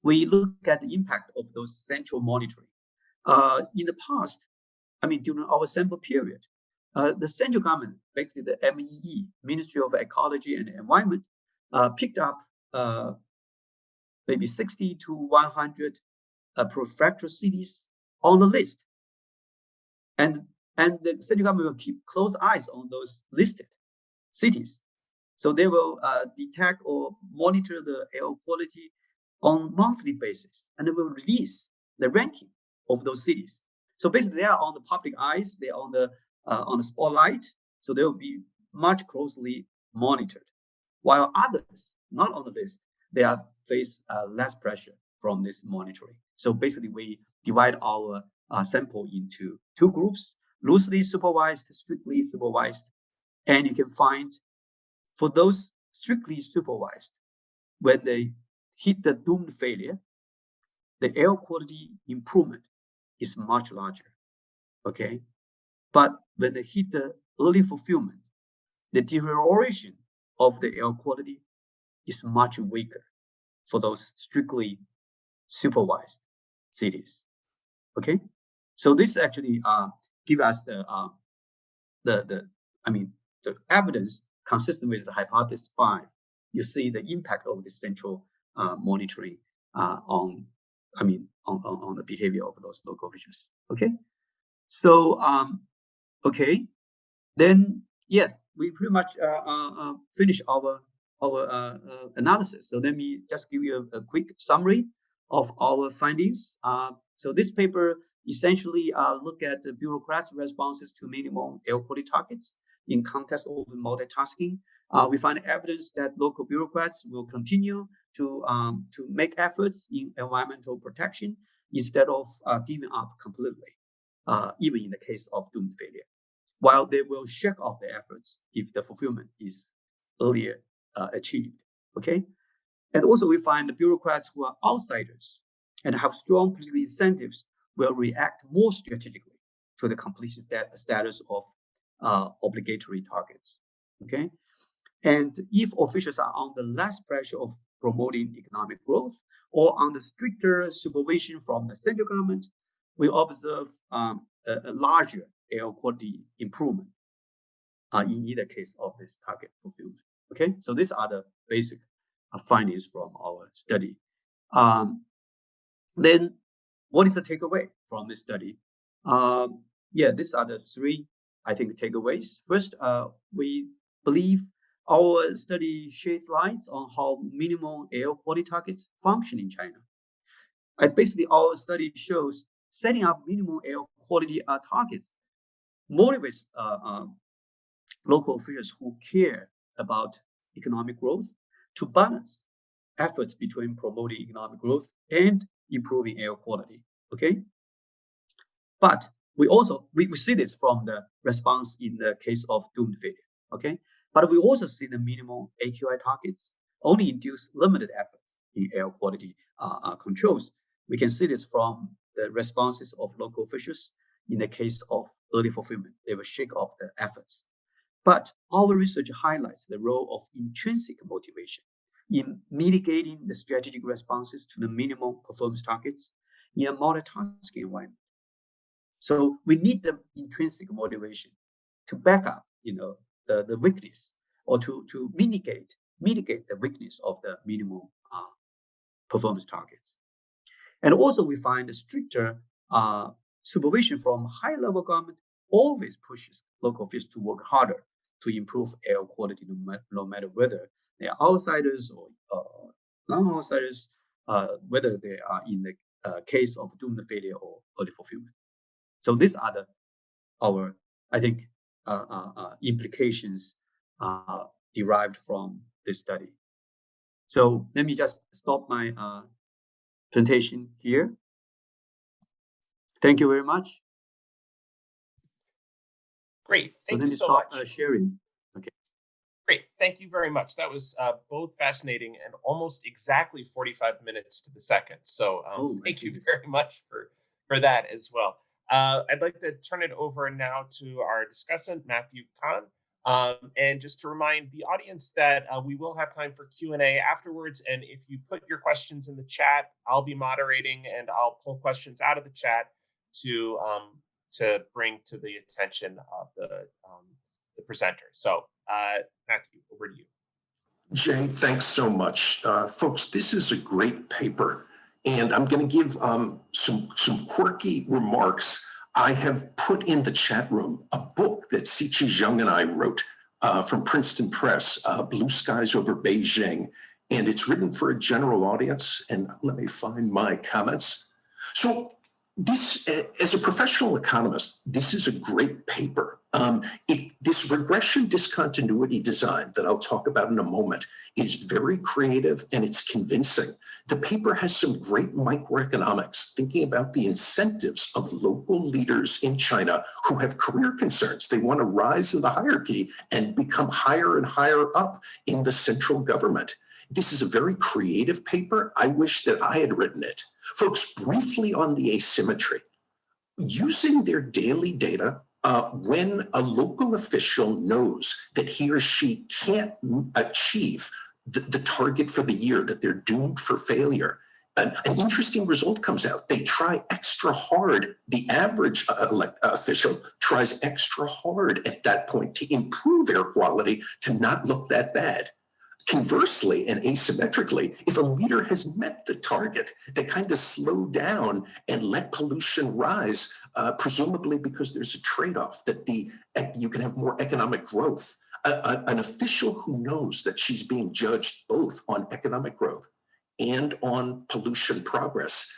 we look at the impact of those central monitoring. In the past, during our sample period, the central government, basically the MEE, Ministry of Ecology and Environment, picked up maybe 60 to 100 prefecture cities on the list. And the central government will keep close eyes on those listed cities. So they will detect or monitor the air quality on monthly basis, and they will release the ranking of those cities. So basically, they are on the public eyes, they are on the spotlight, so they will be much closely monitored. While others not on the list, they are face less pressure from this monitoring. So basically, we divide our sample into two groups: loosely supervised, strictly supervised, and you can find for those strictly supervised, when they hit the doomed failure, the air quality improvement is much larger, okay? But when they hit the early fulfillment, the deterioration of the air quality is much weaker for those strictly supervised cities, okay? So this actually give us the evidence consistent with the hypothesis 5. You see the impact of the central monitoring on the behavior of those local officials. Okay, so okay, then yes, we pretty much finish our analysis. So let me just give you a quick summary of our findings. So this paper essentially look at the bureaucrats' responses to minimum air quality targets in context of multitasking. We find evidence that local bureaucrats will continue to make efforts in environmental protection instead of giving up completely, even in the case of doomed failure, while they will shake off the efforts if the fulfillment is earlier achieved. Okay, and also we find the bureaucrats who are outsiders and have strong political incentives will react more strategically to the completion status of obligatory targets. Okay, and if officials are under less pressure of promoting economic growth or under stricter supervision from the central government, we observe a larger air quality improvement in either case of this target fulfillment. Okay, so these are the basic findings from our study. Then what is the takeaway from this study? These are the three, I think, takeaways. First, we believe our study sheds light on how minimum air quality targets function in China. Basically, our study shows setting up minimum air quality targets motivates local officials who care about economic growth to balance efforts between promoting economic growth and improving air quality. Okay, but we also we see this from the response in the case of doomed failure. Okay, but we also see the minimum AQI targets only induce limited efforts in air quality controls. We can see this from the responses of local officials in the case of early fulfillment. They will shake off the efforts. But our research highlights the role of intrinsic motivation in mitigating the strategic responses to the minimum performance targets in a multitasking environment. So we need the intrinsic motivation to back up, the weakness, or to mitigate the weakness of the minimum performance targets. And also we find the stricter supervision from high-level government always pushes local officials to work harder to improve air quality, no matter whether they are outsiders or non-outsiders, whether they are in the case of doomed failure or early fulfillment. So these are our, I think, implications derived from this study. So let me just stop my presentation here. Thank you very much. Great. Thank you so much. Sharing. Okay. Great. Thank you very much. That was both fascinating and almost exactly 45 minutes to the second. So thank you very much for that as well. I'd like to turn it over now to our discussant, Matthew Kahn. And just to remind the audience that we will have time for Q&A afterwards. And if you put your questions in the chat, I'll be moderating and I'll pull questions out of the chat to bring to the attention of the presenter. So Matthew, over to you. Jay, thanks so much. Folks, this is a great paper. And I'm going to give some quirky remarks. I have put in the chat room a book that Siqi Zheng and I wrote from Princeton Press, Blue Skies Over Beijing. And it's written for a general audience. And let me find my comments. So this, as a professional economist, this is a great paper. This regression discontinuity design that I'll talk about in a moment is very creative and it's convincing. The paper has some great microeconomics, thinking about the incentives of local leaders in China who have career concerns. They want to rise in the hierarchy and become higher and higher up in the central government. This is a very creative paper. I wish that I had written it. Folks, briefly on the asymmetry. Using their daily data, when a local official knows that he or she can't achieve the target for the year, that they're doomed for failure, an interesting result comes out. They try extra hard. The average official tries extra hard at that point to improve air quality to not look that bad. Conversely and asymmetrically, if a leader has met the target, they kind of slow down and let pollution rise, presumably because there's a trade-off that you can have more economic growth. An official who knows that she's being judged both on economic growth and on pollution progress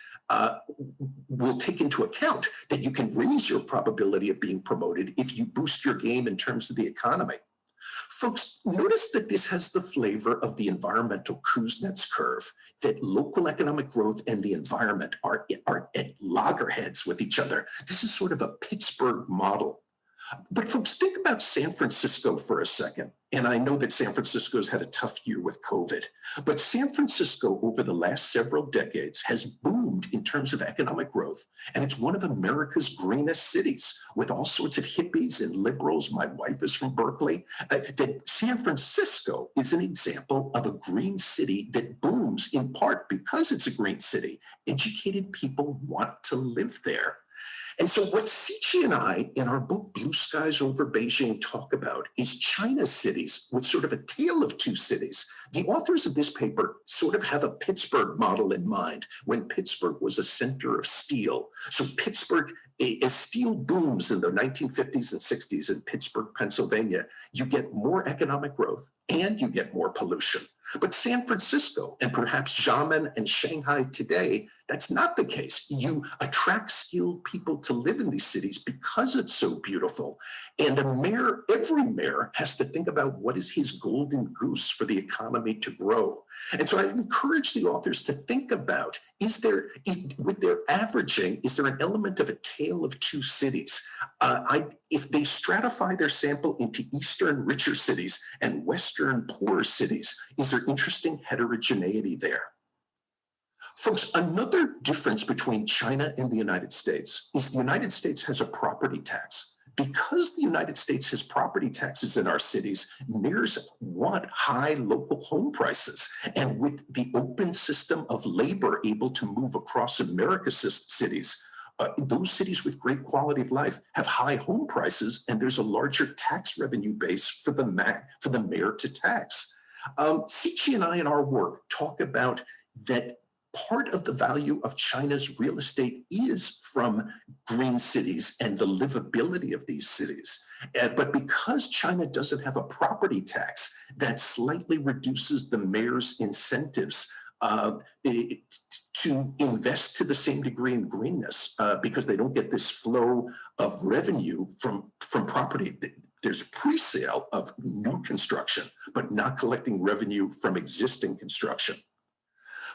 will take into account that you can raise your probability of being promoted if you boost your game in terms of the economy. Folks, notice that this has the flavor of the environmental Kuznets curve, that local economic growth and the environment are at loggerheads with each other. This is sort of a Pittsburgh model. But folks, think about San Francisco for a second. And I know that San Francisco's had a tough year with COVID, but San Francisco over the last several decades has boomed in terms of economic growth. And it's one of America's greenest cities with all sorts of hippies and liberals. My wife is from Berkeley. San Francisco is an example of a green city that booms in part because it's a green city. Educated people want to live there. And so what Siqi and I, in our book, Blue Skies Over Beijing, talk about is China's cities with sort of a tale of two cities. The authors of this paper sort of have a Pittsburgh model in mind when Pittsburgh was a center of steel. So Pittsburgh, as steel booms in the 1950s and 60s in Pittsburgh, Pennsylvania, you get more economic growth and you get more pollution. But San Francisco and perhaps Xiamen and Shanghai today, that's not the case. You attract skilled people to live in these cities because it's so beautiful. And every mayor has to think about what is his golden goose for the economy to grow. And so I encourage the authors to think about, with their averaging, is there an element of a tale of two cities? If they stratify their sample into Eastern richer cities and Western poorer cities, is there interesting heterogeneity there? Folks, another difference between China and the United States is the United States has a property tax. Because the United States has property taxes in our cities, mayors want high local home prices. And with the open system of labor able to move across America's cities, those cities with great quality of life have high home prices, and there's a larger tax revenue base for the mayor to tax. Siqi and I in our work talk about that part of the value of China's real estate is from green cities and the livability of these cities. But because China doesn't have a property tax, that slightly reduces the mayor's incentives to invest to the same degree in greenness because they don't get this flow of revenue from property. There's pre-sale of new construction, but not collecting revenue from existing construction.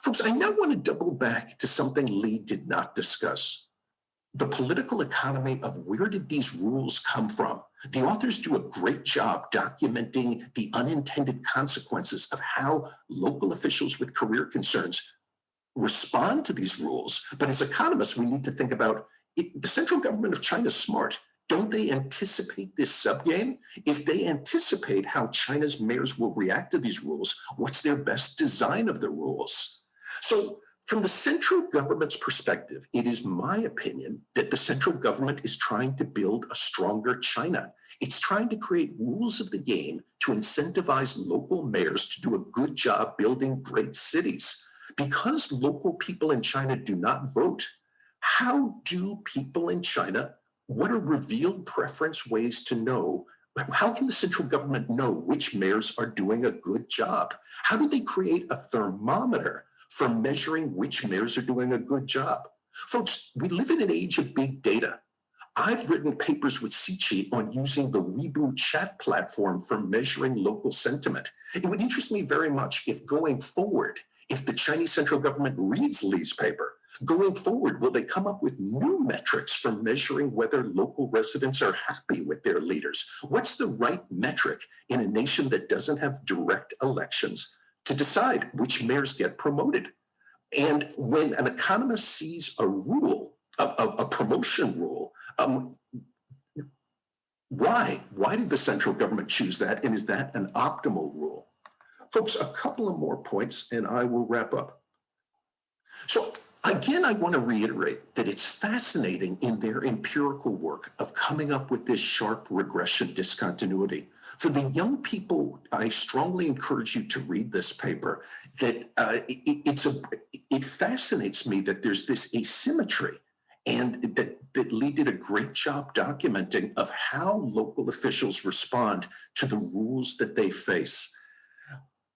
Folks, I now want to double back to something Lee did not discuss. The political economy of where did these rules come from? The authors do a great job documenting the unintended consequences of how local officials with career concerns respond to these rules. But as economists, we need to think about the central government of China is smart. Don't they anticipate this subgame? If they anticipate how China's mayors will react to these rules, what's their best design of the rules? So from the central government's perspective, it is my opinion that the central government is trying to build a stronger China. It's trying to create rules of the game to incentivize local mayors to do a good job building great cities. Because local people in China do not vote, how do people in China, what are revealed preference ways to know? How can the central government know which mayors are doing a good job? How do they create a thermometer for measuring which mayors are doing a good job? Folks, we live in an age of big data. I've written papers with Siqi on using the Weibo chat platform for measuring local sentiment. It would interest me very much if going forward, if the Chinese central government reads Lee's paper, going forward, will they come up with new metrics for measuring whether local residents are happy with their leaders? What's the right metric in a nation that doesn't have direct elections to decide which mayors get promoted? And when an economist sees a rule, a promotion rule, why did the central government choose that? And is that an optimal rule? Folks, a couple of more points and I will wrap up. So again, I want to reiterate that it's fascinating in their empirical work of coming up with this sharp regression discontinuity. For the young people, I strongly encourage you to read this paper. That it fascinates me that there's this asymmetry, and that Lee did a great job documenting of how local officials respond to the rules that they face.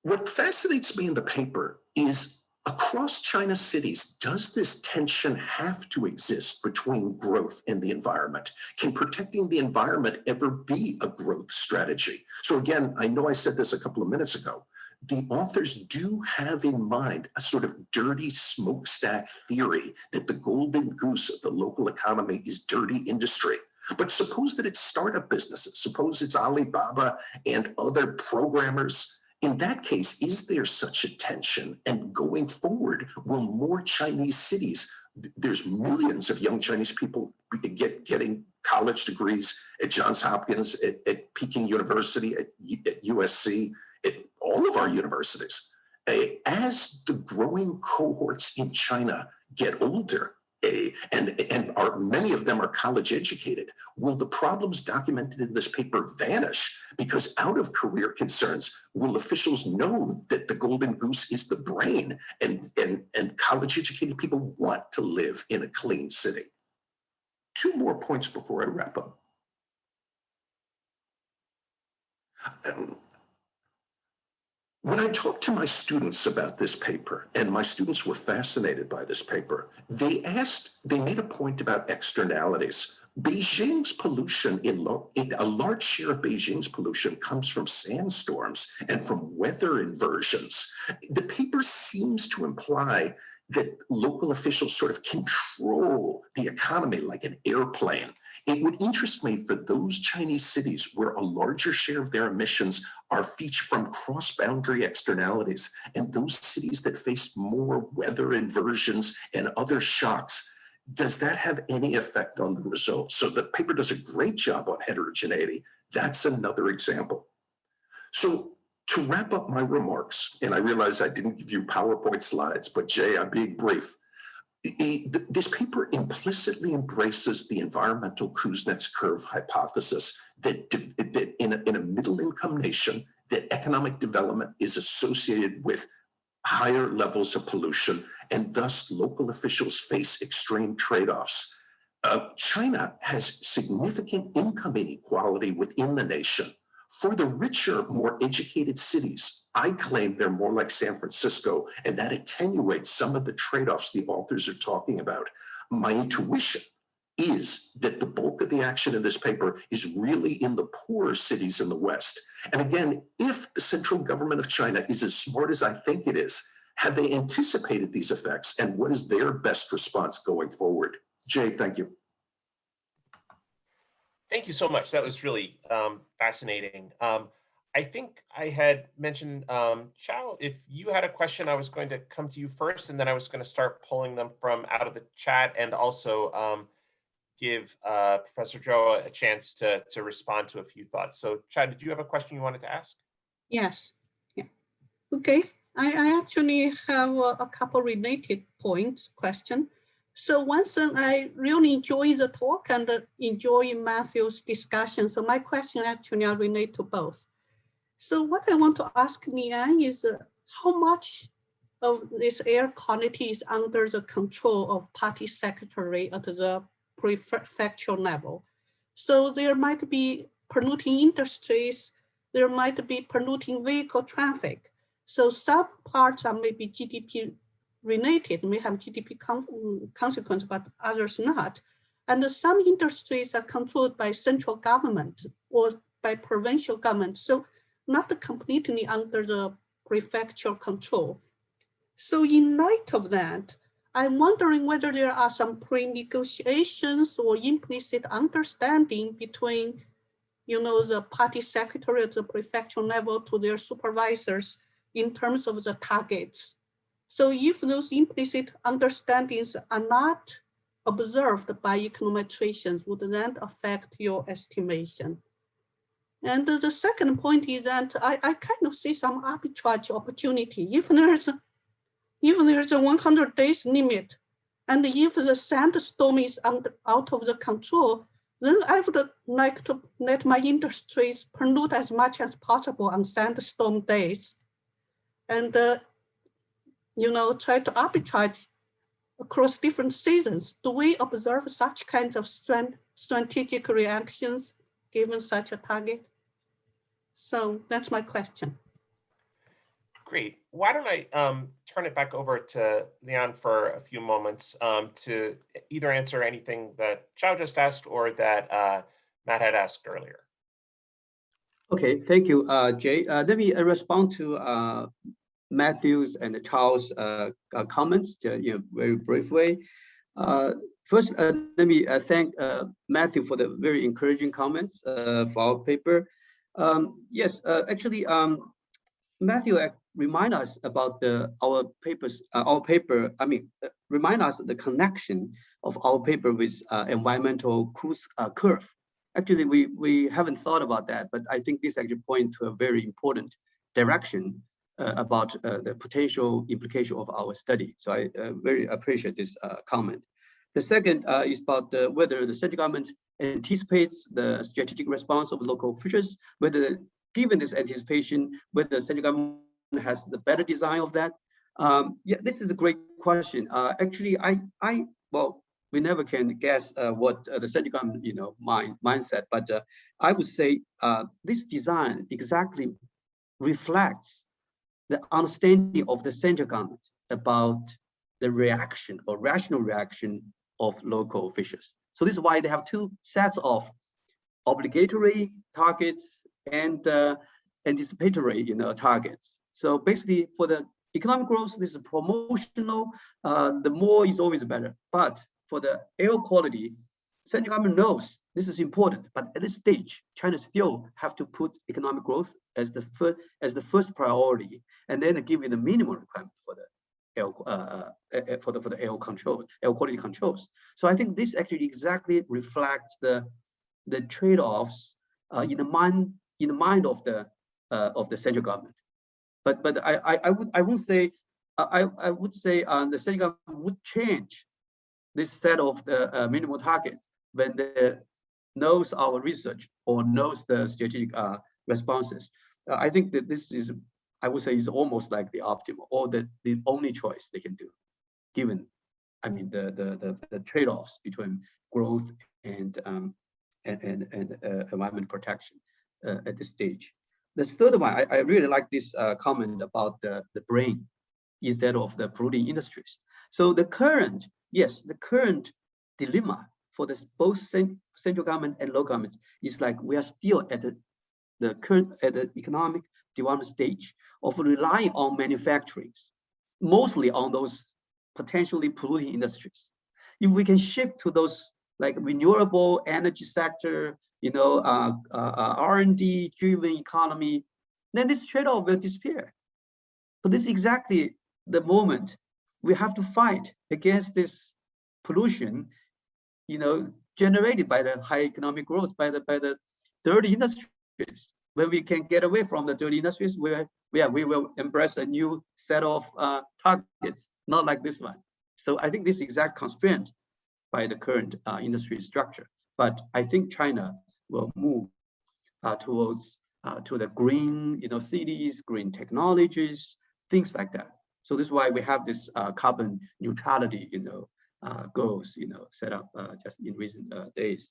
What fascinates me in the paper is across China's cities, does this tension have to exist between growth and the environment? Can protecting the environment ever be a growth strategy? So again, I know I said this a couple of minutes ago. The authors do have in mind a sort of dirty smokestack theory that the golden goose of the local economy is dirty industry. But suppose that it's startup businesses. Suppose it's Alibaba and other programmers. In that case, is there such a tension? And going forward, will more Chinese cities, there's millions of young Chinese people getting college degrees at Johns Hopkins, at Peking University, at USC, at all of our universities. As the growing cohorts in China get older, and many of them are college educated, will the problems documented in this paper vanish? Because out of career concerns, will officials know that the golden goose is the brain, and college educated people want to live in a clean city? Two more points before I wrap up. When I talked to my students about this paper, and my students were fascinated by this paper, they made a point about externalities. Beijing's pollution, a large share of Beijing's pollution comes from sandstorms and from weather inversions. The paper seems to imply that local officials sort of control the economy like an airplane. It would interest me for those Chinese cities where a larger share of their emissions are featured from cross-boundary externalities, and those cities that face more weather inversions and other shocks, does that have any effect on the results? So the paper does a great job on heterogeneity. That's another example. So to wrap up my remarks, and I realize I didn't give you PowerPoint slides, but Jay, I'm being brief. This paper implicitly embraces the environmental Kuznets curve hypothesis that in a middle-income nation, that economic development is associated with higher levels of pollution, and thus local officials face extreme trade-offs. China has significant income inequality within the nation. For the richer, more educated cities, I claim they're more like San Francisco, and that attenuates some of the trade-offs the authors are talking about. My intuition is that the bulk of the action in this paper is really in the poorer cities in the West. And again, if the central government of China is as smart as I think it is, have they anticipated these effects, and what is their best response going forward? Jay, thank you. Thank you so much. That was really fascinating. I think I had mentioned, Chao, if you had a question, I was going to come to you first, and then I was going to start pulling them from out of the chat, and also give Professor Zhou a chance to respond to a few thoughts. So Chao, did you have a question you wanted to ask? Yes. Yeah. Okay. I actually have a couple related question. So one thing I really enjoy the talk and enjoy Matthew's discussion. So my question actually are related to both. So what I want to ask Lian is how much of this air quality is under the control of party secretary at the prefectural level. So there might be polluting industries, there might be polluting vehicle traffic. So some parts are maybe GDP related, may have GDP consequence, but others not. And some industries are controlled by central government or by provincial government, so not completely under the prefectural control. So in light of that, I'm wondering whether there are some pre-negotiations or implicit understanding between, the party secretary at the prefectural level to their supervisors in terms of the targets. So if those implicit understandings are not observed by econometricians, would that affect your estimation? And the second point is that I kind of see some arbitrage opportunity. If there's a 100 days limit, and if the sandstorm is out of the control, then I would like to let my industries pollute as much as possible on sandstorm days, and try to arbitrage across different seasons. Do we observe such kinds of strategic reactions given such a target? So that's my question. Great. Why don't I turn it back over to Lian for a few moments to either answer anything that Chao just asked or that Matt had asked earlier. Okay, thank you, Jay. Let me respond to Matthew's and Chao's comments in a very brief way. First, let me thank Matthew for the very encouraging comments for our paper. Yes, actually, Matthew remind us about our paper. I mean, remind us the connection of our paper with environmental curve. Actually, we haven't thought about that, but I think this actually points to a very important direction about the potential implication of our study. So I very appreciate this comment. The second is about whether the central government anticipates the strategic response of local officials, whether given this anticipation, whether the central government has the better design of that. Yeah, this is a great question. Actually, well, we never can guess what the central government, mindset, but I would say this design exactly reflects the understanding of the central government about the reaction or rational reaction of local officials. So this is why they have two sets of obligatory targets and anticipatory, targets. So basically, for the economic growth, this is promotional. The more is always better. But for the air quality, central government knows this is important. But at this stage, China still have to put economic growth as the first priority, and then give it the minimum requirement for the air quality controls. So I think this actually exactly reflects the trade-offs in the mind of the central government. But I would say the central government would change this set of the minimal targets when they knows our research or knows the strategic responses. I think that this is, I would say, is almost like the optimal or the only choice they can do, given, I mean, the trade-offs between growth and environment protection at this stage. The third one, I really like this comment about the brain instead of the polluting industries. So the current dilemma for both central government and local governments is like we are still at the economic development stage of relying on manufacturing, mostly on those potentially polluting industries. If we can shift to those like renewable energy sector, R&D driven economy, then this trade-off will disappear. But this is exactly the moment we have to fight against this pollution, generated by the high economic growth, by the dirty industries. When we can get away from the dirty industries, we will embrace a new set of targets, not like this one. So I think this exact constraint by the current industry structure. But I think China will move towards to the green, cities, green technologies, things like that. So this is why we have this carbon neutrality, goals, set up just in recent days.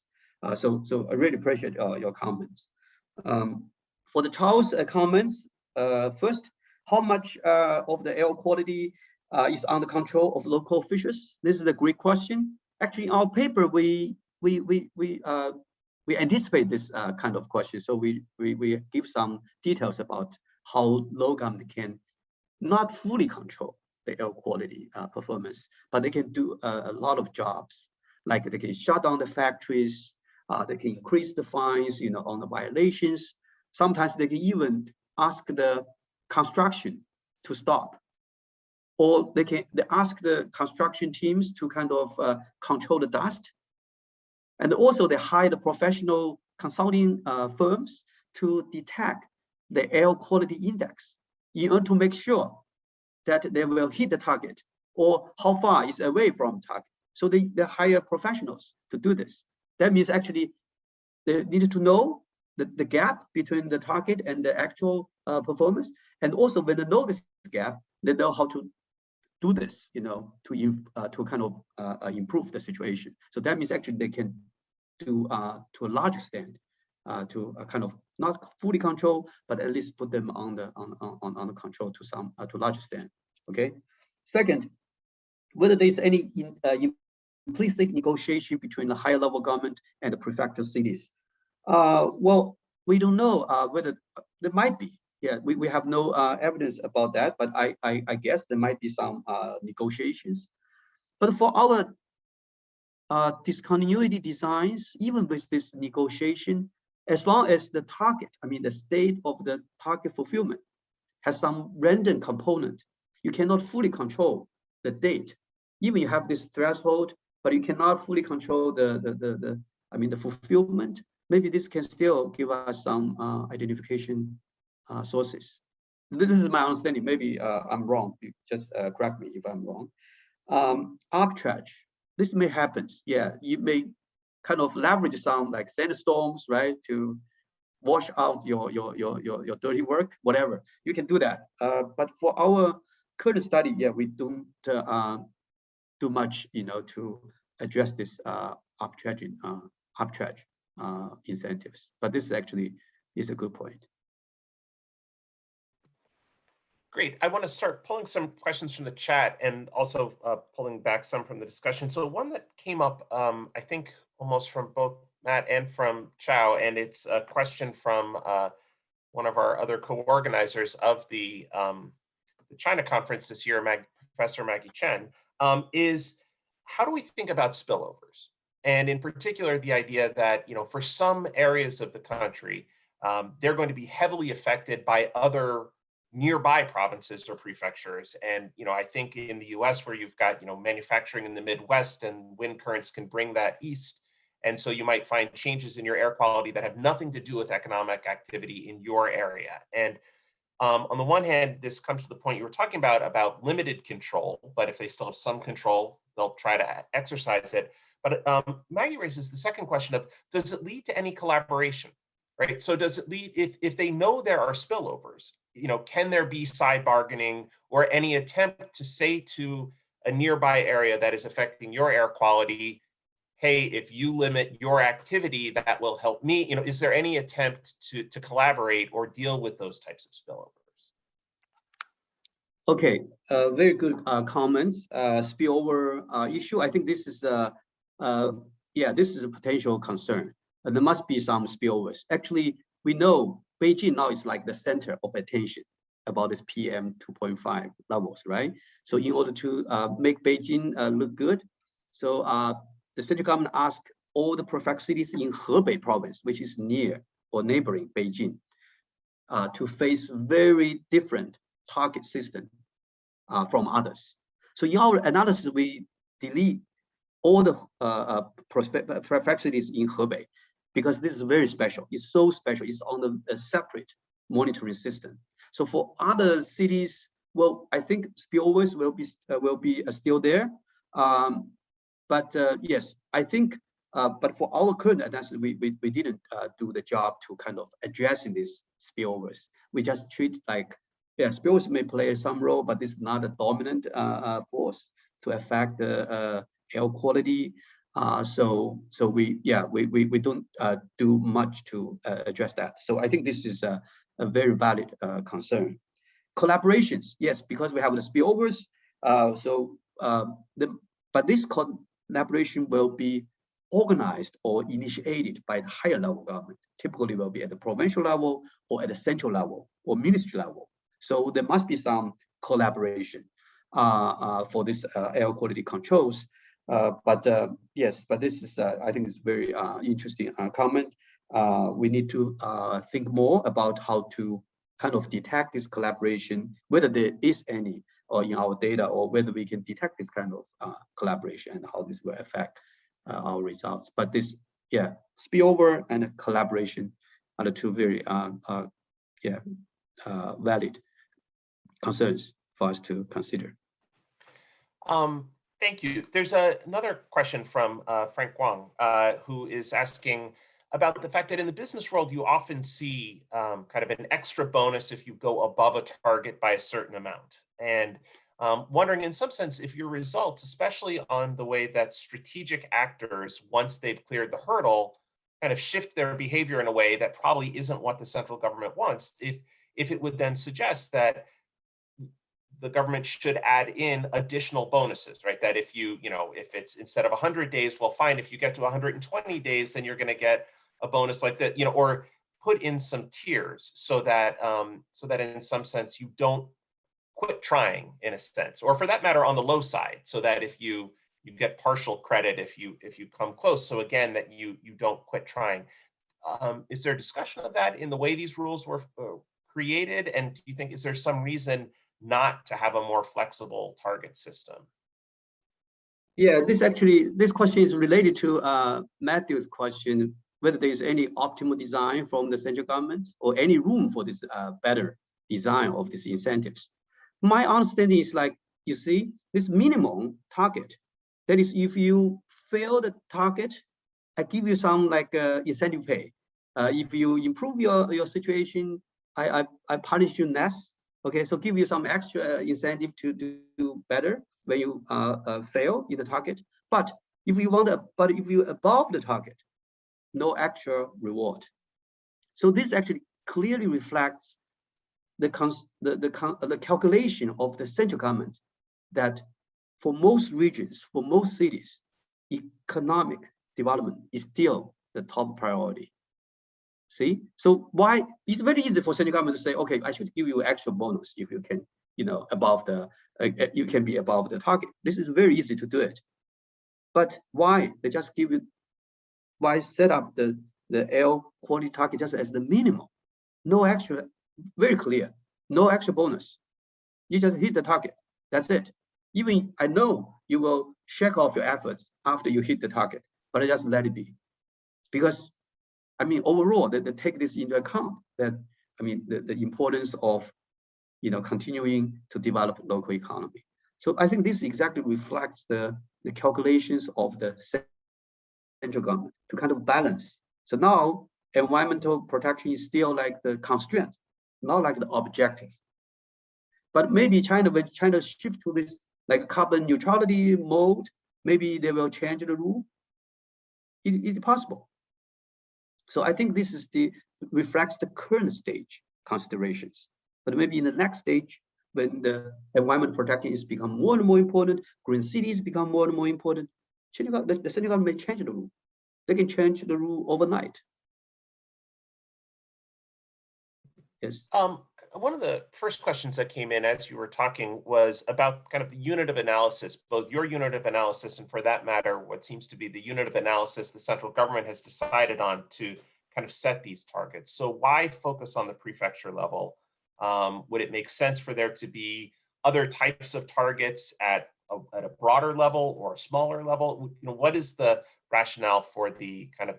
So I really appreciate your comments. For the Charles comments, first, how much of the air quality is under control of local officials? This is a great question. Actually, in our paper, we anticipate this kind of question. So we give some details about how local government can not fully control the air quality performance, but they can do a lot of jobs. Like they can shut down the factories, they can increase the fines, on the violations. Sometimes they can even ask the construction to stop, or they ask the construction teams to kind of control the dust. And also they hire the professional consulting firms to detect the air quality index in order to make sure that they will hit the target or how far is away from target. So they hire professionals to do this. That means actually they needed to know the gap between the target and the actual performance. And also when they know this gap, they know how to do this, to kind of improve the situation. So that means actually they can do to a large extent to kind of not fully control, but at least put them on the control to some to a large extent. Okay. Second, whether there's any implicit negotiation between the higher level government and the prefectural cities. Well, we don't know whether there might be. Yeah, we have no evidence about that, but I guess there might be some negotiations. But for our discontinuity designs, even with this negotiation, as long as the target, I mean the state of the target fulfillment has some random component, you cannot fully control the date. Even you have this threshold, but you cannot fully control the fulfillment. Maybe this can still give us some identification sources. This is my understanding. Maybe I'm wrong. Just correct me if I'm wrong. Arbitrage. This may happen. Yeah, you may kind of leverage some like sandstorms, right, to wash out your dirty work, whatever. You can do that. But for our current study, yeah, we don't do much, to address this arbitrage incentives. But this actually is a good point. Great. I want to start pulling some questions from the chat and also pulling back some from the discussion. So one that came up, I think almost from both Matt and from Chao, and it's a question from one of our other co-organizers of the China conference this year, Professor Maggie Chen, is how do we think about spillovers? And in particular, the idea that, for some areas of the country, they're going to be heavily affected by other nearby provinces or prefectures. And, I think in the US where you've got, manufacturing in the Midwest and wind currents can bring that east. And so you might find changes in your air quality that have nothing to do with economic activity in your area. And on the one hand, this comes to the point you were talking about limited control, but if they still have some control, they'll try to exercise it. But Maggie raises the second question of, does it lead to any collaboration, right? So does it lead, if they know there are spillovers, can there be side bargaining or any attempt to say to a nearby area that is affecting your air quality, hey, if you limit your activity, that will help me? Is there any attempt to collaborate or deal with those types of spillovers? Okay, very good comments. Spillover issue. I think this is this is a potential concern. There must be some spillovers. Actually, we know Beijing now is like the center of attention about this PM 2.5 levels, right? So in order to make Beijing look good, so the central government asked all the prefect cities in Hebei province, which is near or neighboring Beijing, to face very different target system from others. So in our analysis, we delete all the prefect cities in Hebei because this is very special. It's so special. It's on a separate monitoring system. So for other cities, well, I think spillovers will be still there. But yes, I think. But for our current analysis, we didn't do the job to kind of addressing these spillovers. We just treat like, yeah, spillovers may play some role, but this is not a dominant force to affect the air quality. So we don't do much to address that. So I think this is a very valid concern. Collaborations, yes, because we have the spillovers. But this collaboration will be organized or initiated by the higher level government. Typically will be at the provincial level or at the central level or ministry level. So there must be some collaboration for this air quality controls. Yes, but this is, I think it's very interesting comment. We need to think more about how to kind of detect this collaboration, whether there is any or in our data, or whether we can detect this kind of collaboration and how this will affect our results. But this, yeah, spillover and collaboration are the two very valid concerns for us to consider. Thank you. There's another question from Frank Wang, who is asking about the fact that in the business world, you often see kind of an extra bonus if you go above a target by a certain amount. And wondering in some sense if your results, especially on the way that strategic actors, once they've cleared the hurdle, kind of shift their behavior in a way that probably isn't what the central government wants, if it would then suggest that the government should add in additional bonuses, right? That if if it's instead of 100 days, well, fine, if you get to 120 days, then you're going to get a bonus like that, or put in some tiers so that in some sense you don't quit trying, in a sense, or for that matter on the low side, so that if you get partial credit if you come close, so again that you don't quit trying. Is there a discussion of that in the way these rules were created, and do you think is there some reason not to have a more flexible target system? Yeah, this question is related to Matthew's question, whether there is any optimal design from the central government or any room for this better design of these incentives. My understanding is like, you see, this minimum target, that is, if you fail the target, I give you some like incentive pay. If you improve your situation, I punish you less. Okay, so give you some extra incentive to do better when you fail in the target. But if you above the target, no extra reward. So this actually clearly reflects the calculation of the central government that for most regions, for most cities, economic development is still the top priority. See, so why it's very easy for central government to say, okay, I should give you extra bonus if you can, above the you can be above the target. This is very easy to do it. But why they just give it? Why set up the air quality target just as the minimum? No extra, very clear, no extra bonus. You just hit the target. That's it. Even I know you will check off your efforts after you hit the target, but I just let it be. Because I mean, overall, they take this into account that, I mean, the importance of, continuing to develop local economy. So I think this exactly reflects the calculations of the central government to kind of balance. So now environmental protection is still like the constraint, not like the objective. But maybe when China shift to this like carbon neutrality mode, maybe they will change the rule. It's possible. So I think this is reflects the current stage considerations. But maybe in the next stage, when the environment protection is become more and more important, green cities become more and more important, the central government may change the rule. They can change the rule overnight. Yes. One of the first questions that came in as you were talking was about kind of the unit of analysis, both your unit of analysis and, for that matter, what seems to be the unit of analysis the central government has decided on to kind of set these targets. So why focus on the prefecture level? Would it make sense for there to be other types of targets at a broader level or a smaller level? What is the rationale for the kind of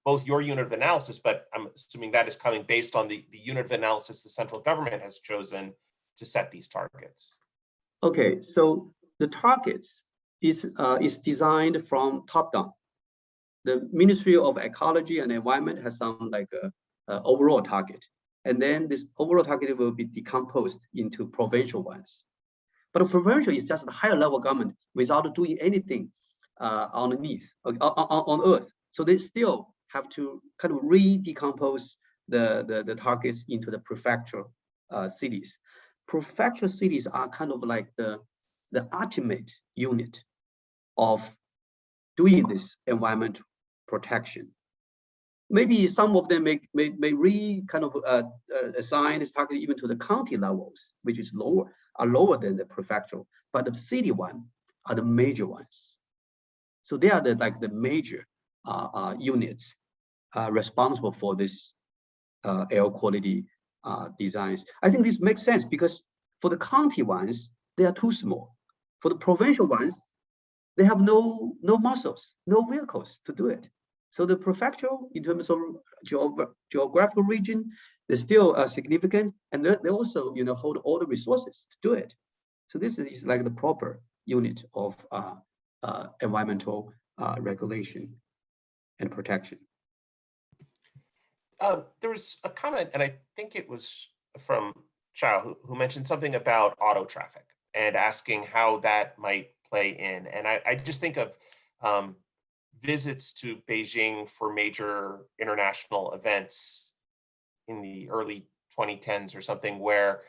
both your unit of analysis, but I'm assuming that is coming based on the unit of analysis the central government has chosen to set these targets? Okay, so the targets is designed from top down. The Ministry of Ecology and Environment has some like a overall target, and then this overall target will be decomposed into provincial ones. But provincial is just a higher level government without doing anything underneath on earth. So they still have to kind of re-decompose the targets into the prefectural cities. Prefectural cities are kind of like the ultimate unit of doing this environmental protection. Maybe some of them may assign this target even to the county levels, which is lower than the prefectural, but the city one are the major ones. So they are the major units responsible for this air quality designs. I think this makes sense because for the county ones, they are too small. For the provincial ones, they have no muscles, no vehicles to do it. So the prefectural, in terms of geographical region, they're still significant, and they also hold all the resources to do it. So this is like the proper unit of environmental regulation and protection. There was a comment, and I think it was from Chao, who mentioned something about auto traffic and asking how that might play in. And I just think of visits to Beijing for major international events in the early 2010s or something, where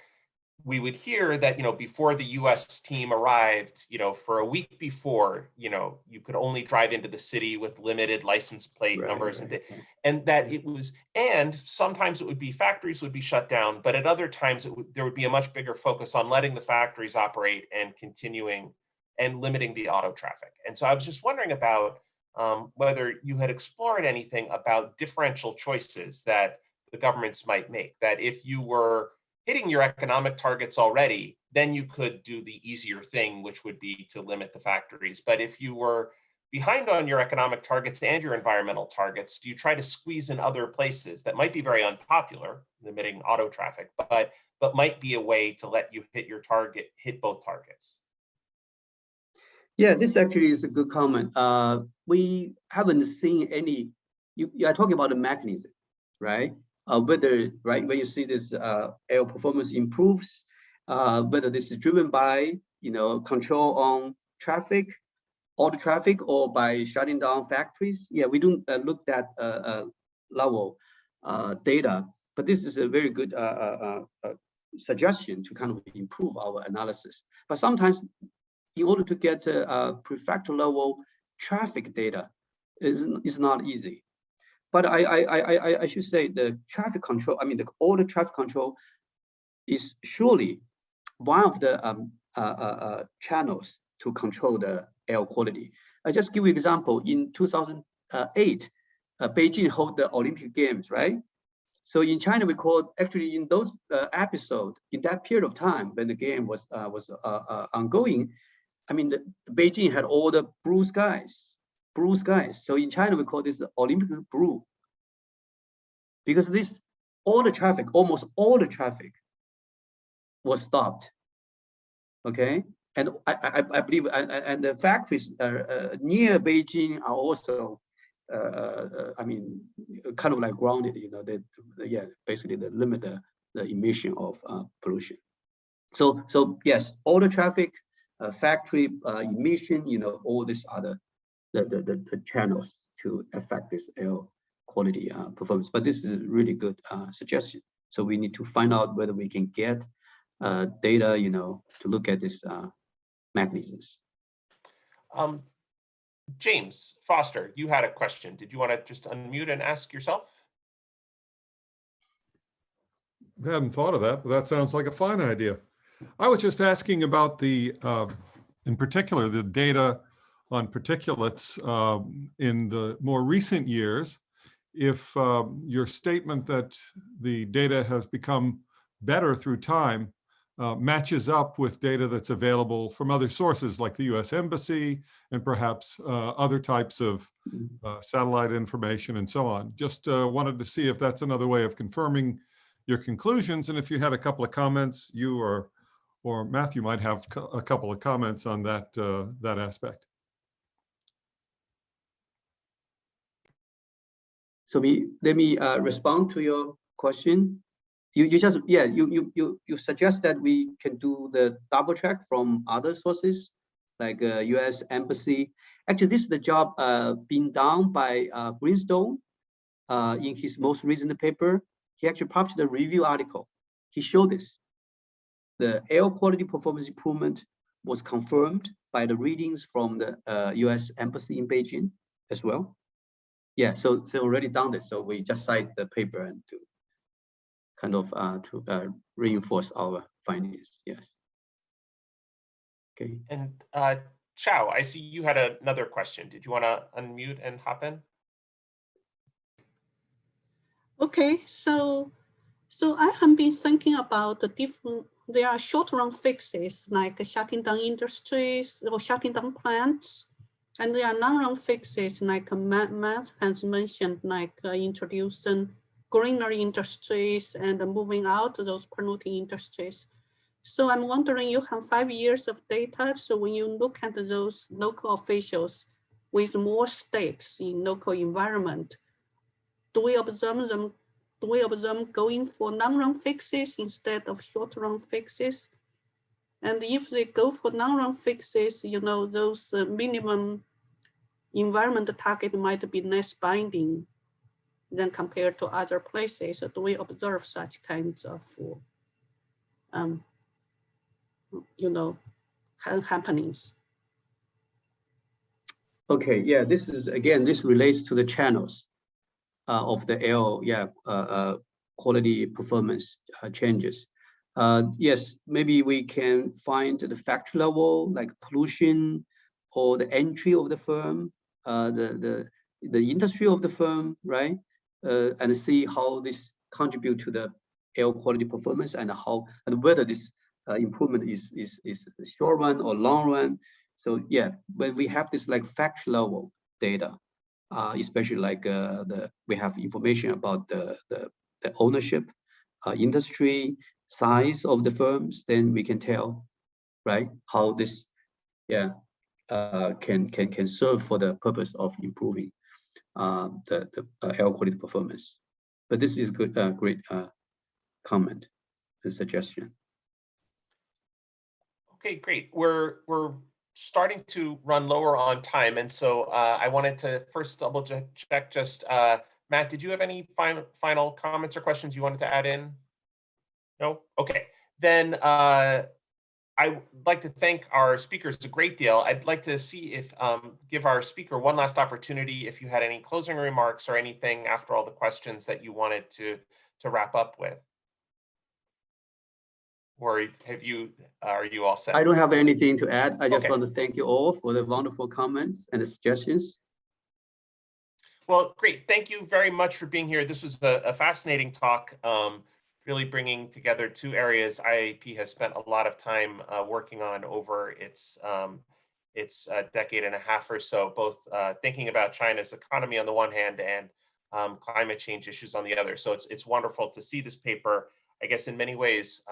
we would hear that, before the US team arrived, for a week before, you could only drive into the city with limited license plate numbers. And that it was, and sometimes it would be factories would be shut down, but at other times there would be a much bigger focus on letting the factories operate and continuing and limiting the auto traffic. And so I was just wondering about whether you had explored anything about differential choices that the governments might make, that if you were hitting your economic targets already, then you could do the easier thing, which would be to limit the factories. But if you were behind on your economic targets and your environmental targets, do you try to squeeze in other places that might be very unpopular, limiting auto traffic, but might be a way to let you hit both targets? Yeah, this actually is a good comment. We haven't seen any, you are talking about the mechanism, right? Whether, right, when you see this air performance improves, whether this is driven by, control on traffic, auto traffic, or by shutting down factories. Yeah, we don't look at level data, but this is a very good suggestion to kind of improve our analysis. But sometimes, in order to get prefecture level traffic data, is not easy. But I should say the traffic control. I mean, all the traffic control is surely one of the channels to control the air quality. I just give you an example. In 2008, Beijing held the Olympic Games, right? So in China, we called actually in those episodes, in that period of time when the game was ongoing, I mean, Beijing had all the blue skies. So in China, we call this the Olympic blue, because this almost all the traffic was stopped. Okay, and I believe, and the factories near Beijing are also, I mean, kind of like grounded. You know, basically they limit the emission of pollution. So yes, all the traffic, factory emission, you know, all these other the channels to affect this air quality performance. But this is a really good suggestion. So we need to find out whether we can get data, you know, to look at these mechanisms. James Foster, you had a question. Did you want to just unmute and ask yourself? I hadn't thought of that, but that sounds like a fine idea. I was just asking about the, in particular, the data on particulates in the more recent years. If your statement that the data has become better through time matches up with data that's available from other sources like the US Embassy and perhaps other types of satellite information and so on. Just wanted to see if that's another way of confirming your conclusions, and if you had a couple of comments, you or Matthew might have a couple of comments on that that aspect. So let me respond to your question. You suggest that we can do the double check from other sources like US Embassy. Actually, this is the job being done by Greenstone in his most recent paper. He actually published a review article. He showed this. The air quality performance improvement was confirmed by the readings from the US Embassy in Beijing as well. Yeah, so already done this. So we just cite the paper and to kind of reinforce our findings. Yes. Okay. And Chao, I see you had another question. Did you want to unmute and hop in? Okay, so I have been thinking about the different. There are short-run fixes like shutting down industries or shutting down plants, and there are long-run fixes like Matt has mentioned, like introducing greenery industries and moving out those polluting industries. So I'm wondering, you have 5 years of data. So when you look at those local officials with more stakes in local environment, do we observe them going for long-run fixes instead of short-run fixes? And if they go for long-run fixes, you know, those minimum environment target might be less binding than compared to other places. So do we observe such kinds of, you know, happenings? Okay, yeah, this is, again, this relates to the channels of the air quality performance changes. Yes, maybe we can find the factory level, like pollution or the entry of the firm, the industry of the firm, right? And see how this contribute to the air quality performance and how and whether this improvement is short run or long run. So yeah, when we have this like factory level data, especially like we have information about the ownership, industry, size of the firms, then we can tell, right, how this, yeah, can serve for the purpose of improving the air quality performance. But this is good, great comment and suggestion. Okay, great. We're starting to run lower on time, and so I wanted to first double check. Just Matt, did you have any final comments or questions you wanted to add in? No? Okay. then I'd like to thank our speakers a great deal. I'd like to see if give our speaker one last opportunity if you had any closing remarks or anything after all the questions that you wanted to wrap up with. Or are you all set? I don't have anything to add. I just Okay. want to thank you all for the wonderful comments and the suggestions. Well, great. Thank you very much for being here. This was a fascinating talk, really bringing together two areas IAEP has spent a lot of time working on over its decade and a half or so, both thinking about China's economy on the one hand and climate change issues on the other. So it's wonderful to see this paper, I guess in many ways,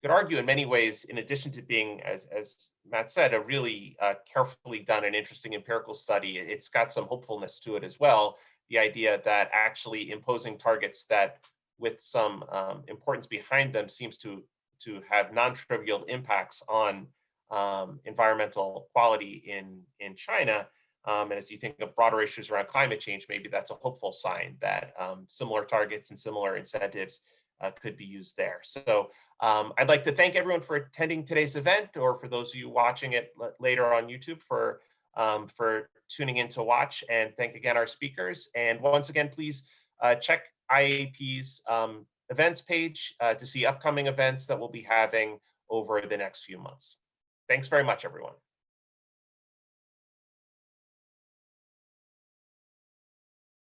could argue in many ways, in addition to being, as Matt said, a really carefully done and interesting empirical study, it's got some hopefulness to it as well. The idea that actually imposing targets that with some importance behind them seems to have non-trivial impacts on environmental quality in China. And as you think of broader issues around climate change, maybe that's a hopeful sign that similar targets and similar incentives could be used there. So I'd like to thank everyone for attending today's event, or for those of you watching it later on YouTube for tuning in to watch, and thank again our speakers. And once again, please check IAEP's events page to see upcoming events that we'll be having over the next few months. Thanks very much, everyone.